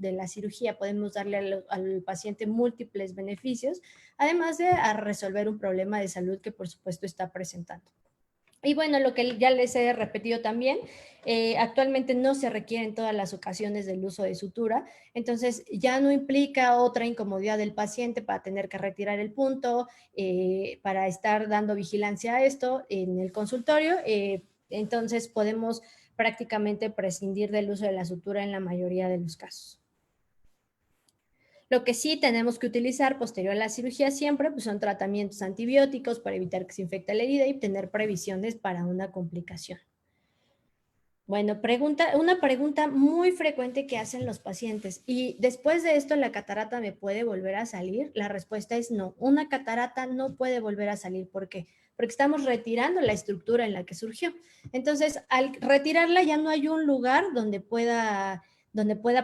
la cirugía. Podemos darle al paciente múltiples beneficios, además de resolver un problema de salud que por supuesto está presentando. Y bueno, lo que ya les he repetido también, actualmente no se requiere en todas las ocasiones del uso de sutura, entonces ya no implica otra incomodidad del paciente para tener que retirar el punto, para estar dando vigilancia a esto en el consultorio, entonces podemos prácticamente prescindir del uso de la sutura en la mayoría de los casos. Lo que sí tenemos que utilizar posterior a la cirugía siempre pues son tratamientos antibióticos para evitar que se infecte la herida y tener previsiones para una complicación. Bueno, una pregunta muy frecuente que hacen los pacientes. ¿Y después de esto la catarata me puede volver a salir? La respuesta es no. Una catarata no puede volver a salir. ¿Por qué? Porque estamos retirando la estructura en la que surgió. Entonces, al retirarla ya no hay un lugar donde pueda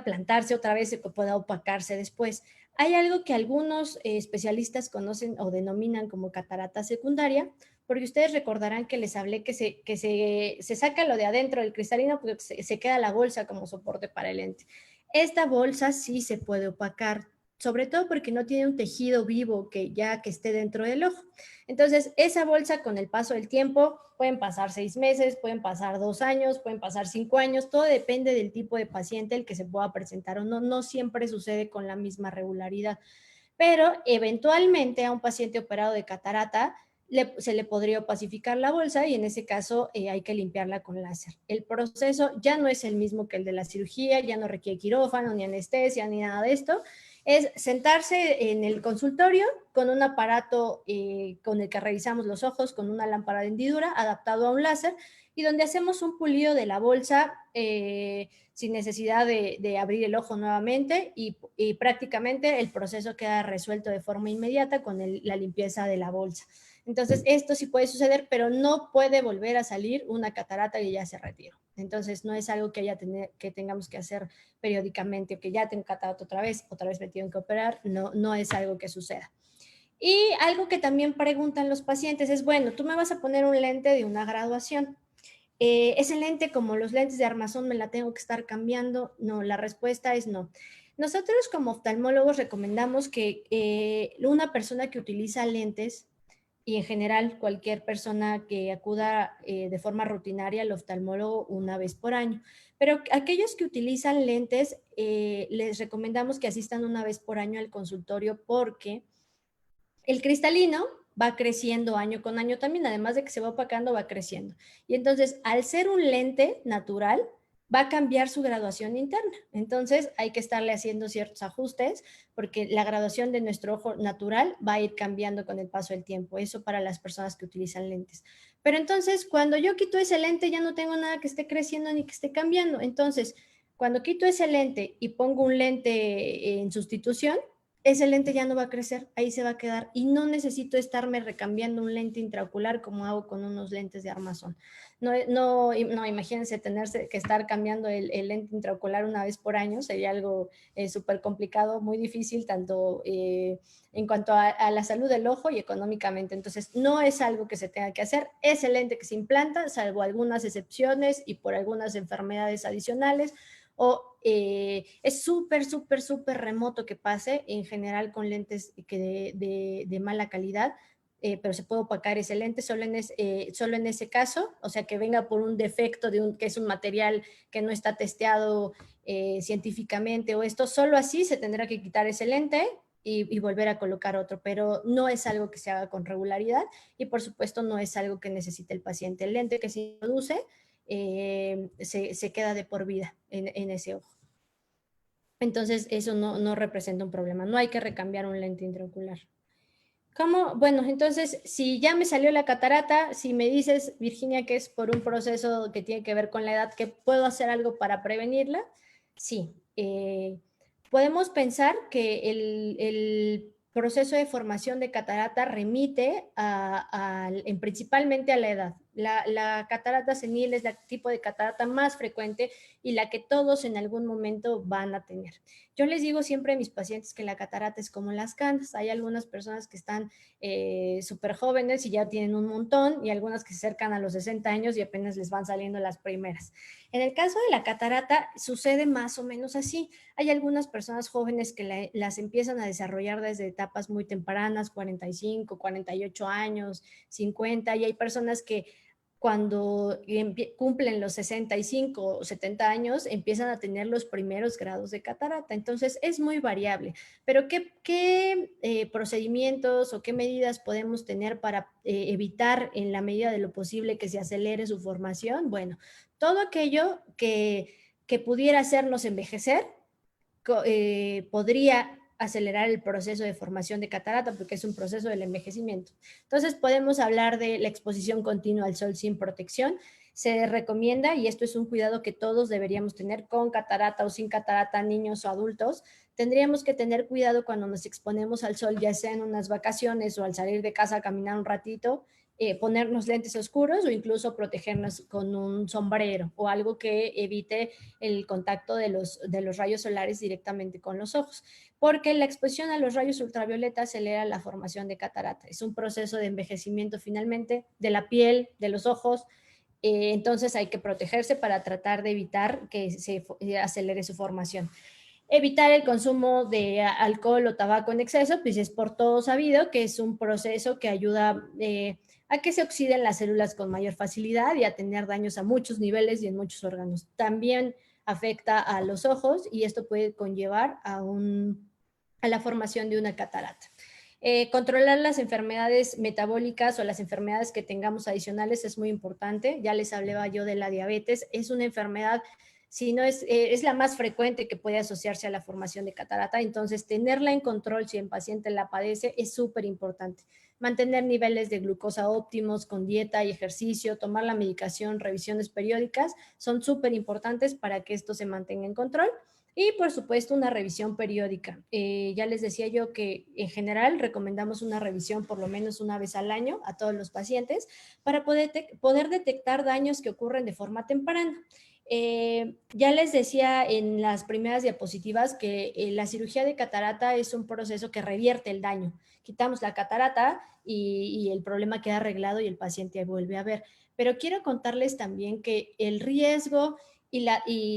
plantarse otra vez y que pueda opacarse después. Hay algo que algunos especialistas conocen o denominan como catarata secundaria, porque ustedes recordarán que les hablé que se saca lo de adentro del cristalino porque se queda la bolsa como soporte para el lente. Esta bolsa sí se puede opacar, sobre todo porque no tiene un tejido vivo que esté dentro del ojo. Entonces, esa bolsa con el paso del tiempo, pueden pasar 6 meses, pueden pasar 2 años, pueden pasar 5 años, todo depende del tipo de paciente el que se pueda presentar o no, no siempre sucede con la misma regularidad. Pero eventualmente a un paciente operado de catarata se le podría opacificar la bolsa y en ese caso hay que limpiarla con láser. El proceso ya no es el mismo que el de la cirugía, ya no requiere quirófano, ni anestesia, ni nada de esto. Es sentarse en el consultorio con un aparato con el que revisamos los ojos, con una lámpara de hendidura adaptado a un láser y donde hacemos un pulido de la bolsa sin necesidad de abrir el ojo nuevamente y prácticamente el proceso queda resuelto de forma inmediata con la limpieza de la bolsa. Entonces, esto sí puede suceder, pero no puede volver a salir una catarata que ya se retiró. Entonces, no es algo que tengamos que hacer periódicamente, o que ya tengo catarata otra vez me tienen que operar, no es algo que suceda. Y algo que también preguntan los pacientes es, bueno, tú me vas a poner un lente de una graduación. Ese lente, como los lentes de armazón, me la tengo que estar cambiando. No, la respuesta es no. Nosotros como oftalmólogos recomendamos que una persona que utiliza lentes y en general cualquier persona que acuda de forma rutinaria al oftalmólogo una vez por año. Pero aquellos que utilizan lentes, les recomendamos que asistan una vez por año al consultorio porque el cristalino va creciendo año con año también, además de que se va opacando, va creciendo. Y entonces, al ser un lente natural, va a cambiar su graduación interna. Entonces, hay que estarle haciendo ciertos ajustes porque la graduación de nuestro ojo natural va a ir cambiando con el paso del tiempo. Eso para las personas que utilizan lentes. Pero entonces, cuando yo quito ese lente, ya no tengo nada que esté creciendo ni que esté cambiando. Entonces, cuando quito ese lente y pongo un lente en sustitución, ese lente ya no va a crecer, ahí se va a quedar y no necesito estarme recambiando un lente intraocular como hago con unos lentes de armazón. No, imagínense tenerse que estar cambiando el lente intraocular una vez por año, sería algo súper complicado, muy difícil, tanto en cuanto a la salud del ojo y económicamente. Entonces, no es algo que se tenga que hacer, es el lente que se implanta, salvo algunas excepciones y por algunas enfermedades adicionales, o es súper remoto que pase en general con lentes de mala calidad, pero se puede opacar ese lente solo en ese caso, o sea, que venga por un defecto que es un material que no está testeado científicamente o esto, solo así se tendrá que quitar ese lente y volver a colocar otro, pero no es algo que se haga con regularidad y por supuesto no es algo que necesite el paciente. El lente que se introduce se queda de por vida en ese ojo. Entonces, eso no representa un problema. No hay que recambiar un lente intraocular. ¿Cómo? Bueno, entonces, si ya me salió la catarata, si me dices, Virginia, que es por un proceso que tiene que ver con la edad, que puedo hacer algo para prevenirla, sí. Podemos pensar que el proceso de formación de catarata remite principalmente a la edad. La catarata senil es el tipo de catarata más frecuente y la que todos en algún momento van a tener. Yo les digo siempre a mis pacientes que la catarata es como las canas. Hay algunas personas que están súper jóvenes y ya tienen un montón y algunas que se acercan a los 60 años y apenas les van saliendo las primeras. En el caso de la catarata sucede más o menos así. Hay algunas personas jóvenes que las empiezan a desarrollar desde etapas muy tempranas, 45, 48 años, 50, y hay personas que cuando cumplen los 65 o 70 años, empiezan a tener los primeros grados de catarata. Entonces, es muy variable. Pero, ¿qué procedimientos o qué medidas podemos tener para evitar en la medida de lo posible que se acelere su formación? Bueno, todo aquello que pudiera hacernos envejecer, podría acelerar el proceso de formación de catarata porque es un proceso del envejecimiento. Entonces podemos hablar de la exposición continua al sol sin protección. Se recomienda, y esto es un cuidado que todos deberíamos tener con catarata o sin catarata, niños o adultos, tendríamos que tener cuidado cuando nos exponemos al sol, ya sea en unas vacaciones o al salir de casa a caminar un ratito, ponernos lentes oscuros o incluso protegernos con un sombrero o algo que evite el contacto de los rayos solares directamente con los ojos, porque la exposición a los rayos ultravioleta acelera la formación de catarata. Es un proceso de envejecimiento finalmente de la piel, de los ojos, entonces hay que protegerse para tratar de evitar que se acelere su formación. Evitar el consumo de alcohol o tabaco en exceso, pues es por todo sabido que es un proceso que ayuda a que se oxiden las células con mayor facilidad y a tener daños a muchos niveles y en muchos órganos. También afecta a los ojos y esto puede conllevar a la formación de una catarata. Controlar las enfermedades metabólicas o las enfermedades que tengamos adicionales es muy importante. Ya les hablaba yo de la diabetes. Es una enfermedad, si no es la más frecuente que puede asociarse a la formación de catarata. Entonces, tenerla en control si el paciente la padece es súper importante. Mantener niveles de glucosa óptimos con dieta y ejercicio, tomar la medicación, revisiones periódicas, son súper importantes para que esto se mantenga en control. Y por supuesto una revisión periódica. Ya les decía yo que en general recomendamos una revisión por lo menos una vez al año a todos los pacientes para poder detectar daños que ocurren de forma temprana. Ya les decía en las primeras diapositivas que la cirugía de catarata es un proceso que revierte el daño. Quitamos la catarata y el problema queda arreglado y el paciente vuelve a ver. Pero quiero contarles también que el riesgo y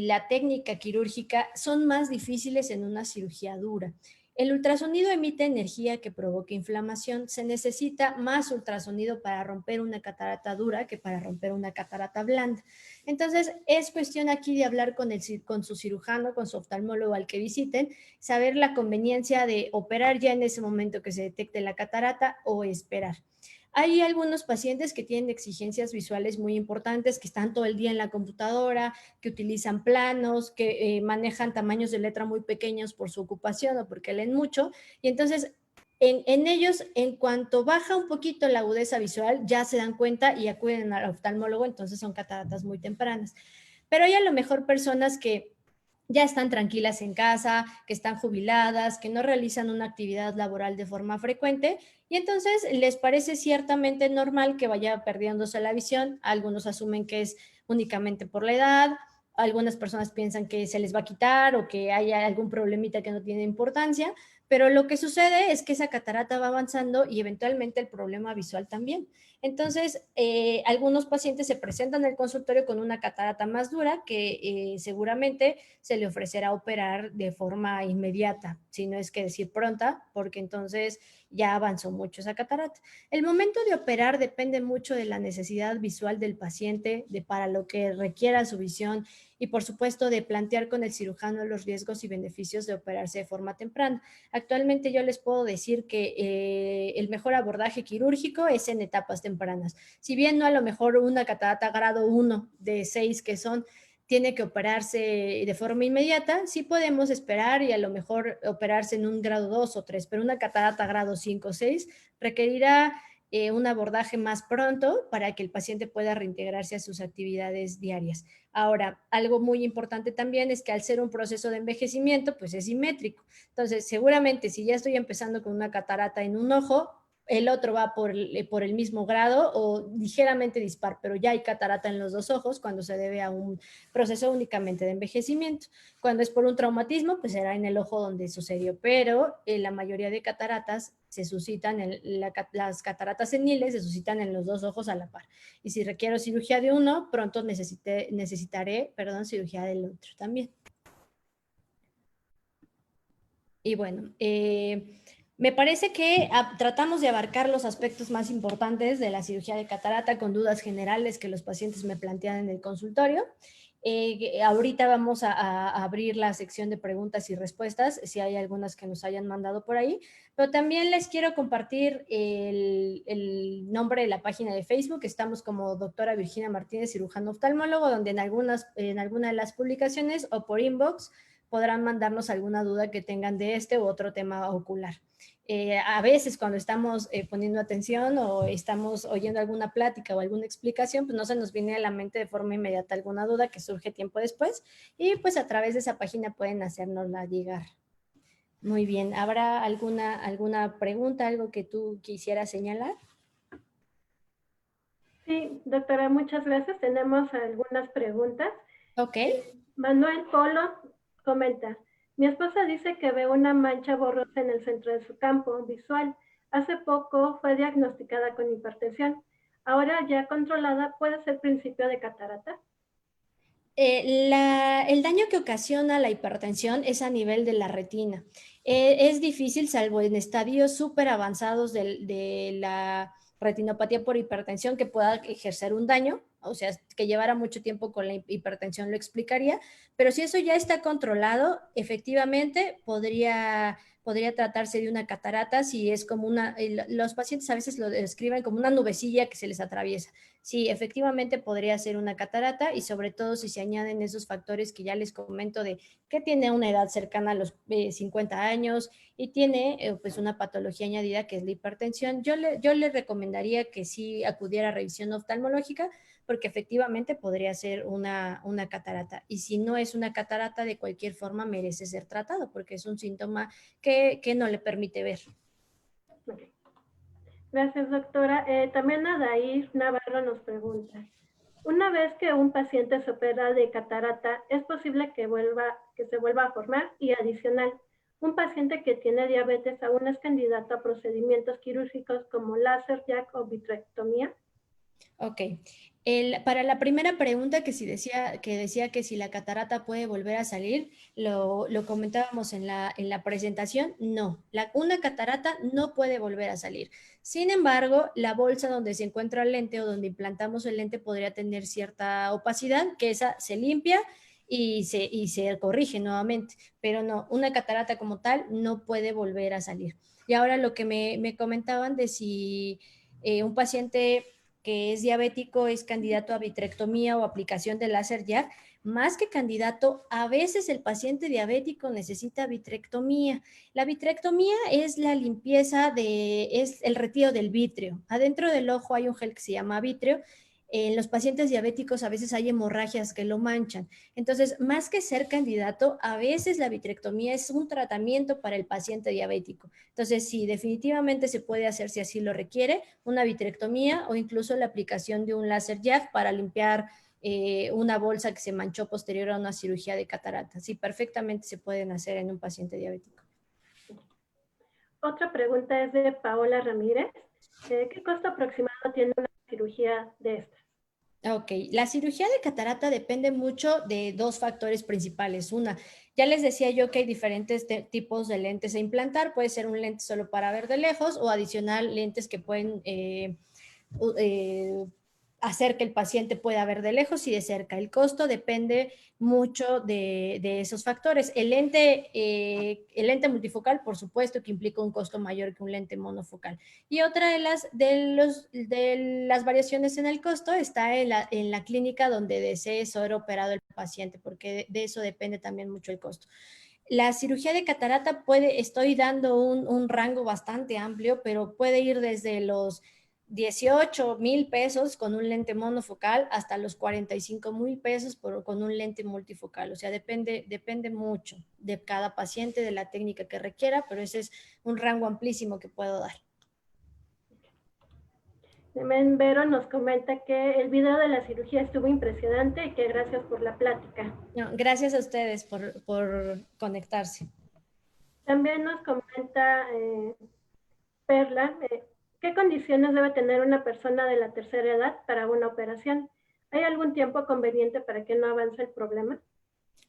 la técnica quirúrgica son más difíciles en una cirugía dura. El ultrasonido emite energía que provoca inflamación. Se necesita más ultrasonido para romper una catarata dura que para romper una catarata blanda. Entonces, es cuestión aquí de hablar con su cirujano, con su oftalmólogo al que visiten, saber la conveniencia de operar ya en ese momento que se detecte la catarata o esperar. Hay algunos pacientes que tienen exigencias visuales muy importantes, que están todo el día en la computadora, que utilizan planos, que manejan tamaños de letra muy pequeños por su ocupación o porque leen mucho. Y entonces, en ellos, en cuanto baja un poquito la agudeza visual, ya se dan cuenta y acuden al oftalmólogo, entonces son cataratas muy tempranas. Pero hay a lo mejor personas que ya están tranquilas en casa, que están jubiladas, que no realizan una actividad laboral de forma frecuente y entonces les parece ciertamente normal que vaya perdiéndose la visión. Algunos asumen que es únicamente por la edad, algunas personas piensan que se les va a quitar o que haya algún problemita que no tiene importancia, pero lo que sucede es que esa catarata va avanzando y eventualmente el problema visual también. Entonces, algunos pacientes se presentan al consultorio con una catarata más dura que seguramente se le ofrecerá operar de forma inmediata, si no es que decir pronta, porque entonces ya avanzó mucho esa catarata. El momento de operar depende mucho de la necesidad visual del paciente, de para lo que requiera su visión y por supuesto de plantear con el cirujano los riesgos y beneficios de operarse de forma temprana. Actualmente yo les puedo decir que el mejor abordaje quirúrgico es en etapas tempranas. Si bien no a lo mejor una catarata grado 1 de 6 que son tiene que operarse de forma inmediata, sí podemos esperar y a lo mejor operarse en un grado 2 o 3, pero una catarata grado 5 o 6 requerirá un abordaje más pronto para que el paciente pueda reintegrarse a sus actividades diarias. Ahora, algo muy importante también es que al ser un proceso de envejecimiento, pues es simétrico. Entonces, seguramente si ya estoy empezando con una catarata en un ojo, el otro va por el mismo grado o ligeramente dispar, pero ya hay catarata en los dos ojos cuando se debe a un proceso únicamente de envejecimiento. Cuando es por un traumatismo, pues será en el ojo donde sucedió, pero la mayoría de cataratas se suscitan, las cataratas seniles se suscitan en los dos ojos a la par. Y si requiero cirugía de uno, pronto necesitaré, cirugía del otro también. Y bueno, me parece que tratamos de abarcar los aspectos más importantes de la cirugía de catarata con dudas generales que los pacientes me plantean en el consultorio. Ahorita vamos a abrir la sección de preguntas y respuestas, si hay algunas que nos hayan mandado por ahí, pero también les quiero compartir el nombre de la página de Facebook. Estamos como doctora Virginia Martínez, cirujano oftalmólogo, donde en alguna de las publicaciones o por inbox podrán mandarnos alguna duda que tengan de este u otro tema ocular. A veces cuando estamos poniendo atención o estamos oyendo alguna plática o alguna explicación, pues no se nos viene a la mente de forma inmediata alguna duda que surge tiempo después y pues a través de esa página pueden hacérnosla llegar. Muy bien, ¿habrá alguna pregunta, algo que tú quisieras señalar? Sí, doctora, muchas gracias. Tenemos algunas preguntas. Ok. Manuel Polo comenta, mi esposa dice que ve una mancha borrosa en el centro de su campo visual. Hace poco fue diagnosticada con hipertensión. Ahora ya controlada, ¿puede ser principio de catarata? El daño que ocasiona la hipertensión es a nivel de la retina. Es difícil, salvo en estadios súper avanzados de la retinopatía por hipertensión, que pueda ejercer un daño, o sea, que llevara mucho tiempo con la hipertensión lo explicaría, pero si eso ya está controlado, efectivamente podría tratarse de una catarata si es como los pacientes a veces lo describen como una nubecilla que se les atraviesa. Sí, efectivamente podría ser una catarata y sobre todo si se añaden esos factores que ya les comento de que tiene una edad cercana a los 50 años y tiene pues una patología añadida que es la hipertensión. Yo le recomendaría que sí acudiera a revisión oftalmológica porque efectivamente podría ser una catarata. Y si no es una catarata, de cualquier forma merece ser tratado porque es un síntoma que no le permite ver. Okay. Gracias, doctora. También Adair Navarro nos pregunta, una vez que un paciente se opera de catarata, ¿es posible que se vuelva a formar? Y adicional, un paciente que tiene diabetes aún es candidato a procedimientos quirúrgicos como láser, jack o vitrectomía. Ok. Para la primera pregunta que decía que si la catarata puede volver a salir, lo comentábamos en la presentación, no, una catarata no puede volver a salir. Sin embargo, la bolsa donde se encuentra el lente o donde implantamos el lente podría tener cierta opacidad, que esa se limpia y se corrige nuevamente, pero no, una catarata como tal no puede volver a salir. Y ahora lo que me comentaban de si un paciente que es diabético es candidato a vitrectomía o aplicación de láser jack, más que candidato, a veces el paciente diabético necesita vitrectomía. La vitrectomía es la limpieza es el retiro del vítreo. Adentro del ojo hay un gel que se llama vítreo en los pacientes diabéticos a veces hay hemorragias que lo manchan. Entonces, más que ser candidato, a veces la vitrectomía es un tratamiento para el paciente diabético. Entonces, sí, definitivamente se puede hacer, si así lo requiere, una vitrectomía o incluso la aplicación de un láser JAF para limpiar una bolsa que se manchó posterior a una cirugía de catarata. Sí, perfectamente se pueden hacer en un paciente diabético. Otra pregunta es de Paola Ramírez. ¿Qué costo aproximado tiene una cirugía de estas? Ok, la cirugía de catarata depende mucho de dos factores principales. Una, ya les decía yo que hay diferentes tipos de lentes a implantar. Puede ser un lente solo para ver de lejos o adicional lentes que pueden hacer que el paciente pueda ver de lejos y de cerca. El costo depende mucho de esos factores. El lente multifocal, por supuesto, que implica un costo mayor que un lente monofocal. Y otra de las variaciones en el costo está en la clínica donde desee ser operado el paciente, porque de eso depende también mucho el costo. La cirugía de catarata estoy dando un rango bastante amplio, pero puede ir desde los 18,000 pesos con un lente monofocal hasta los 45,000 pesos con un lente multifocal. O sea, depende mucho de cada paciente, de la técnica que requiera, pero ese es un rango amplísimo que puedo dar. Vero nos comenta que el video de la cirugía estuvo impresionante y que gracias por la plática. No, gracias a ustedes por conectarse. También nos comenta Perla, ¿qué condiciones debe tener una persona de la tercera edad para una operación? ¿Hay algún tiempo conveniente para que no avance el problema?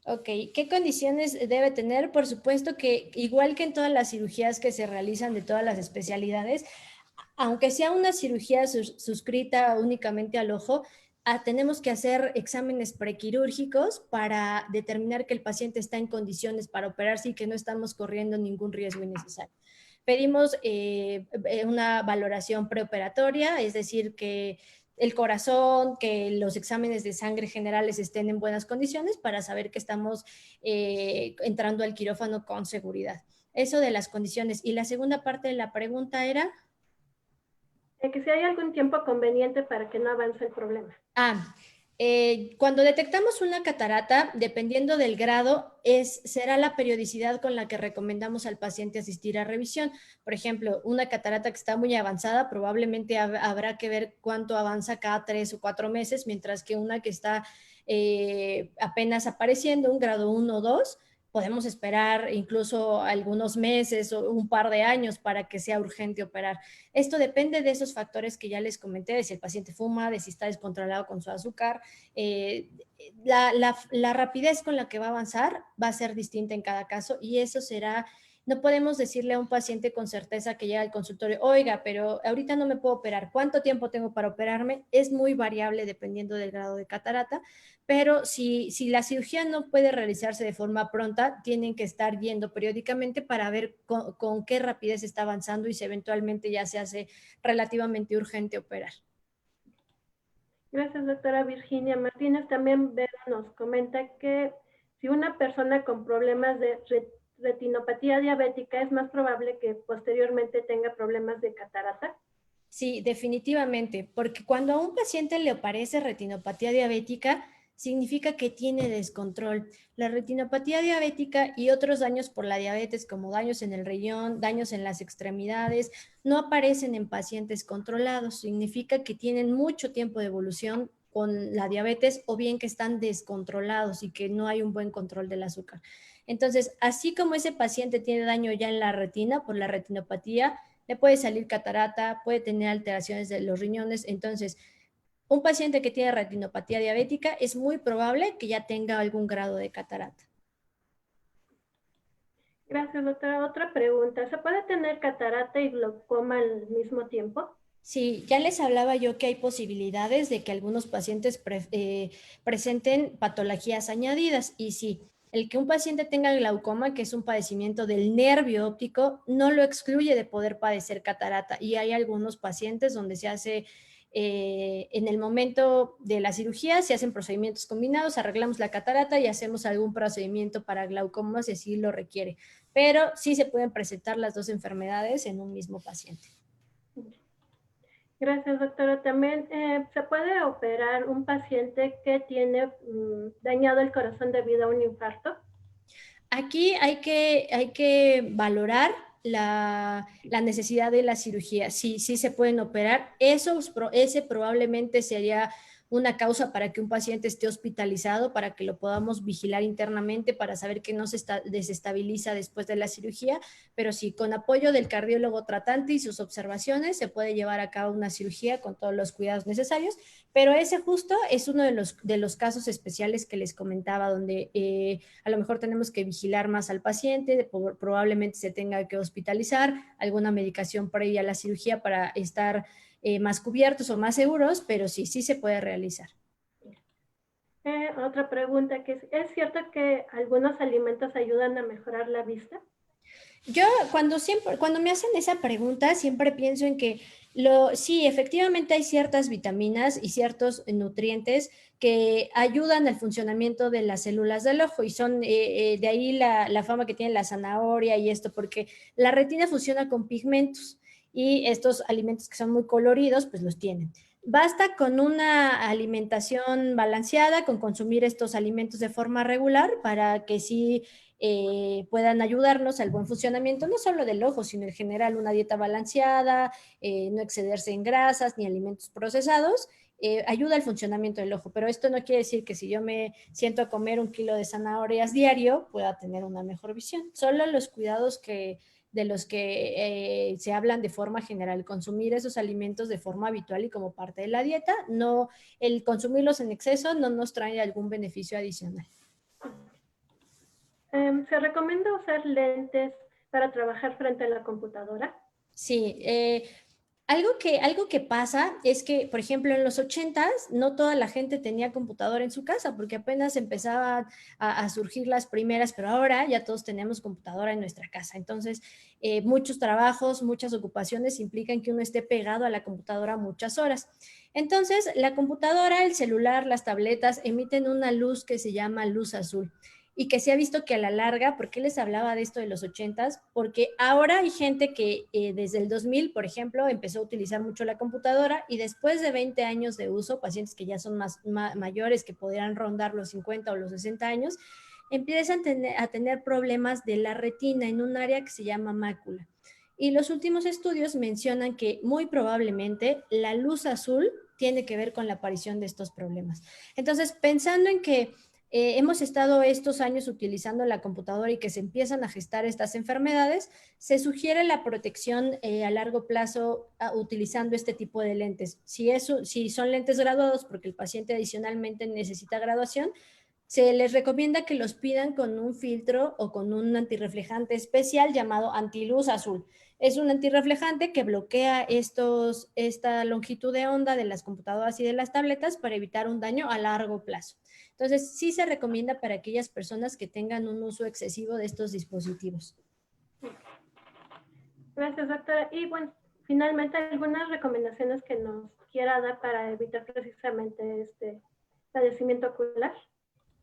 Ok, ¿qué condiciones debe tener? Por supuesto que igual que en todas las cirugías que se realizan de todas las especialidades, aunque sea una cirugía suscrita únicamente al ojo, tenemos que hacer exámenes prequirúrgicos para determinar que el paciente está en condiciones para operarse y que no estamos corriendo ningún riesgo innecesario. Pedimos una valoración preoperatoria, es decir, que el corazón, que los exámenes de sangre generales estén en buenas condiciones para saber que estamos entrando al quirófano con seguridad. Eso de las condiciones. Y la segunda parte de la pregunta era... que si hay algún tiempo conveniente para que no avance el problema. Cuando detectamos una catarata, dependiendo del grado, será la periodicidad con la que recomendamos al paciente asistir a revisión. Por ejemplo, una catarata que está muy avanzada, probablemente habrá que ver cuánto avanza cada 3 o 4 meses, mientras que una que está apenas apareciendo, un grado 1 o 2, podemos esperar incluso algunos meses o un par de años para que sea urgente operar. Esto depende de esos factores que ya les comenté, de si el paciente fuma, de si está descontrolado con su azúcar. La rapidez con la que va a avanzar va a ser distinta en cada caso y eso será... No podemos decirle a un paciente con certeza que llega al consultorio, oiga, pero ahorita no me puedo operar, ¿cuánto tiempo tengo para operarme? Es muy variable dependiendo del grado de catarata, pero si la cirugía no puede realizarse de forma pronta, tienen que estar yendo periódicamente para ver con qué rapidez está avanzando y si eventualmente ya se hace relativamente urgente operar. Gracias, doctora Virginia Martínez. También Vero nos comenta que si una persona con problemas de retinopatía diabética es más probable que posteriormente tenga problemas de catarata. Sí, definitivamente, porque cuando a un paciente le aparece retinopatía diabética, significa que tiene descontrol. La retinopatía diabética y otros daños por la diabetes, como daños en el riñón, daños en las extremidades, no aparecen en pacientes controlados. Significa que tienen mucho tiempo de evolución con la diabetes o bien que están descontrolados y que no hay un buen control del azúcar. Entonces, así como ese paciente tiene daño ya en la retina por la retinopatía, le puede salir catarata, puede tener alteraciones de los riñones. Entonces, un paciente que tiene retinopatía diabética es muy probable que ya tenga algún grado de catarata. Gracias, doctora. Otra pregunta. ¿Se puede tener catarata y glaucoma al mismo tiempo? Sí, ya les hablaba yo que hay posibilidades de que algunos pacientes presenten patologías añadidas y sí, el que un paciente tenga glaucoma, que es un padecimiento del nervio óptico, no lo excluye de poder padecer catarata y hay algunos pacientes donde se hace en el momento de la cirugía, se hacen procedimientos combinados, arreglamos la catarata y hacemos algún procedimiento para glaucoma si así lo requiere, pero sí se pueden presentar las dos enfermedades en un mismo paciente. Gracias, doctora. También se puede operar un paciente que tiene dañado el corazón debido a un infarto. Aquí hay que valorar la necesidad de la cirugía. Sí, sí se pueden operar. Ese probablemente sería una causa para que un paciente esté hospitalizado, para que lo podamos vigilar internamente, para saber que no se desestabiliza después de la cirugía, pero sí, con apoyo del cardiólogo tratante y sus observaciones se puede llevar a cabo una cirugía con todos los cuidados necesarios, pero ese justo es uno de los casos especiales que les comentaba, donde a lo mejor tenemos que vigilar más al paciente, probablemente se tenga que hospitalizar, alguna medicación previa a la cirugía para estar más cubiertos o más seguros, pero sí, sí se puede realizar. Otra pregunta que ¿es cierto que algunos alimentos ayudan a mejorar la vista? Yo cuando me hacen esa pregunta, siempre pienso en que sí, efectivamente hay ciertas vitaminas y ciertos nutrientes que ayudan al funcionamiento de las células del ojo y son de ahí la fama que tiene la zanahoria y esto, porque la retina funciona con pigmentos y estos alimentos que son muy coloridos, pues los tienen. Basta con una alimentación balanceada, con consumir estos alimentos de forma regular para que sí puedan ayudarnos al buen funcionamiento, no solo del ojo, sino en general una dieta balanceada, no excederse en grasas ni alimentos procesados, ayuda al funcionamiento del ojo. Pero esto no quiere decir que si yo me siento a comer 1 kilo de zanahorias diario, pueda tener una mejor visión. Solo los cuidados de los que se hablan de forma general, consumir esos alimentos de forma habitual y como parte de la dieta, no el consumirlos en exceso no nos trae algún beneficio adicional. ¿Se recomienda usar lentes para trabajar frente a la computadora? Sí, algo que pasa es que, por ejemplo, en los 80s no toda la gente tenía computadora en su casa porque apenas empezaban a surgir las primeras, pero ahora ya todos tenemos computadora en nuestra casa. Entonces, muchos trabajos, muchas ocupaciones implican que uno esté pegado a la computadora muchas horas. Entonces, la computadora, el celular, las tabletas emiten una luz que se llama luz azul y que se ha visto que a la larga, ¿por qué les hablaba de esto de los 80s? Porque ahora hay gente que desde el 2000, por ejemplo, empezó a utilizar mucho la computadora y después de 20 años de uso, pacientes que ya son mayores, que podrían rondar los 50 o los 60 años, empiezan a tener problemas de la retina en un área que se llama mácula. Y los últimos estudios mencionan que muy probablemente la luz azul tiene que ver con la aparición de estos problemas. Entonces, pensando en que hemos estado estos años utilizando la computadora y que se empiezan a gestar estas enfermedades, se sugiere la protección a largo plazo utilizando este tipo de lentes. Si son lentes graduados, porque el paciente adicionalmente necesita graduación, se les recomienda que los pidan con un filtro o con un antirreflejante especial llamado antiluz azul. Es un antirreflejante que bloquea esta longitud de onda de las computadoras y de las tabletas para evitar un daño a largo plazo. Entonces, sí se recomienda para aquellas personas que tengan un uso excesivo de estos dispositivos. Gracias, doctora. Y bueno, finalmente, algunas recomendaciones que nos quiera dar para evitar precisamente este padecimiento ocular.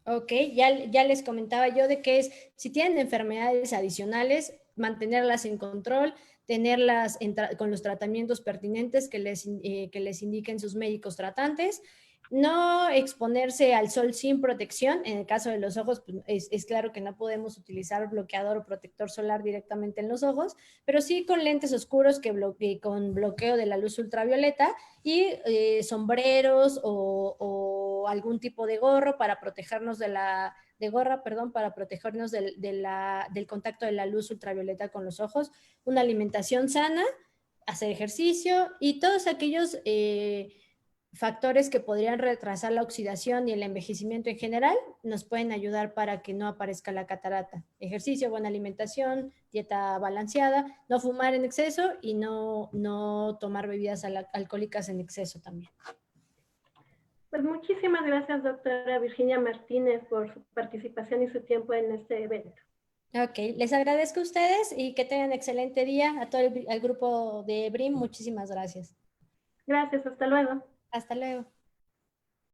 Ok, ya les comentaba yo de que si tienen enfermedades adicionales, mantenerlas en control, tenerlas con los tratamientos pertinentes que les indiquen sus médicos tratantes, no exponerse al sol sin protección. En el caso de los ojos, pues, es claro que no podemos utilizar bloqueador o protector solar directamente en los ojos, pero sí con lentes oscuros con bloqueo de la luz ultravioleta y sombreros o algún tipo de gorro para protegernos para protegernos del contacto de la luz ultravioleta con los ojos, una alimentación sana, hacer ejercicio y todos aquellos factores que podrían retrasar la oxidación y el envejecimiento en general nos pueden ayudar para que no aparezca la catarata. Ejercicio, buena alimentación, dieta balanceada, no fumar en exceso y no tomar bebidas alcohólicas en exceso también. Pues muchísimas gracias, doctora Virginia Martínez, por su participación y su tiempo en este evento. Ok, les agradezco a ustedes y que tengan excelente día. A todo el grupo de BRIM, muchísimas gracias. Gracias, hasta luego. Hasta luego.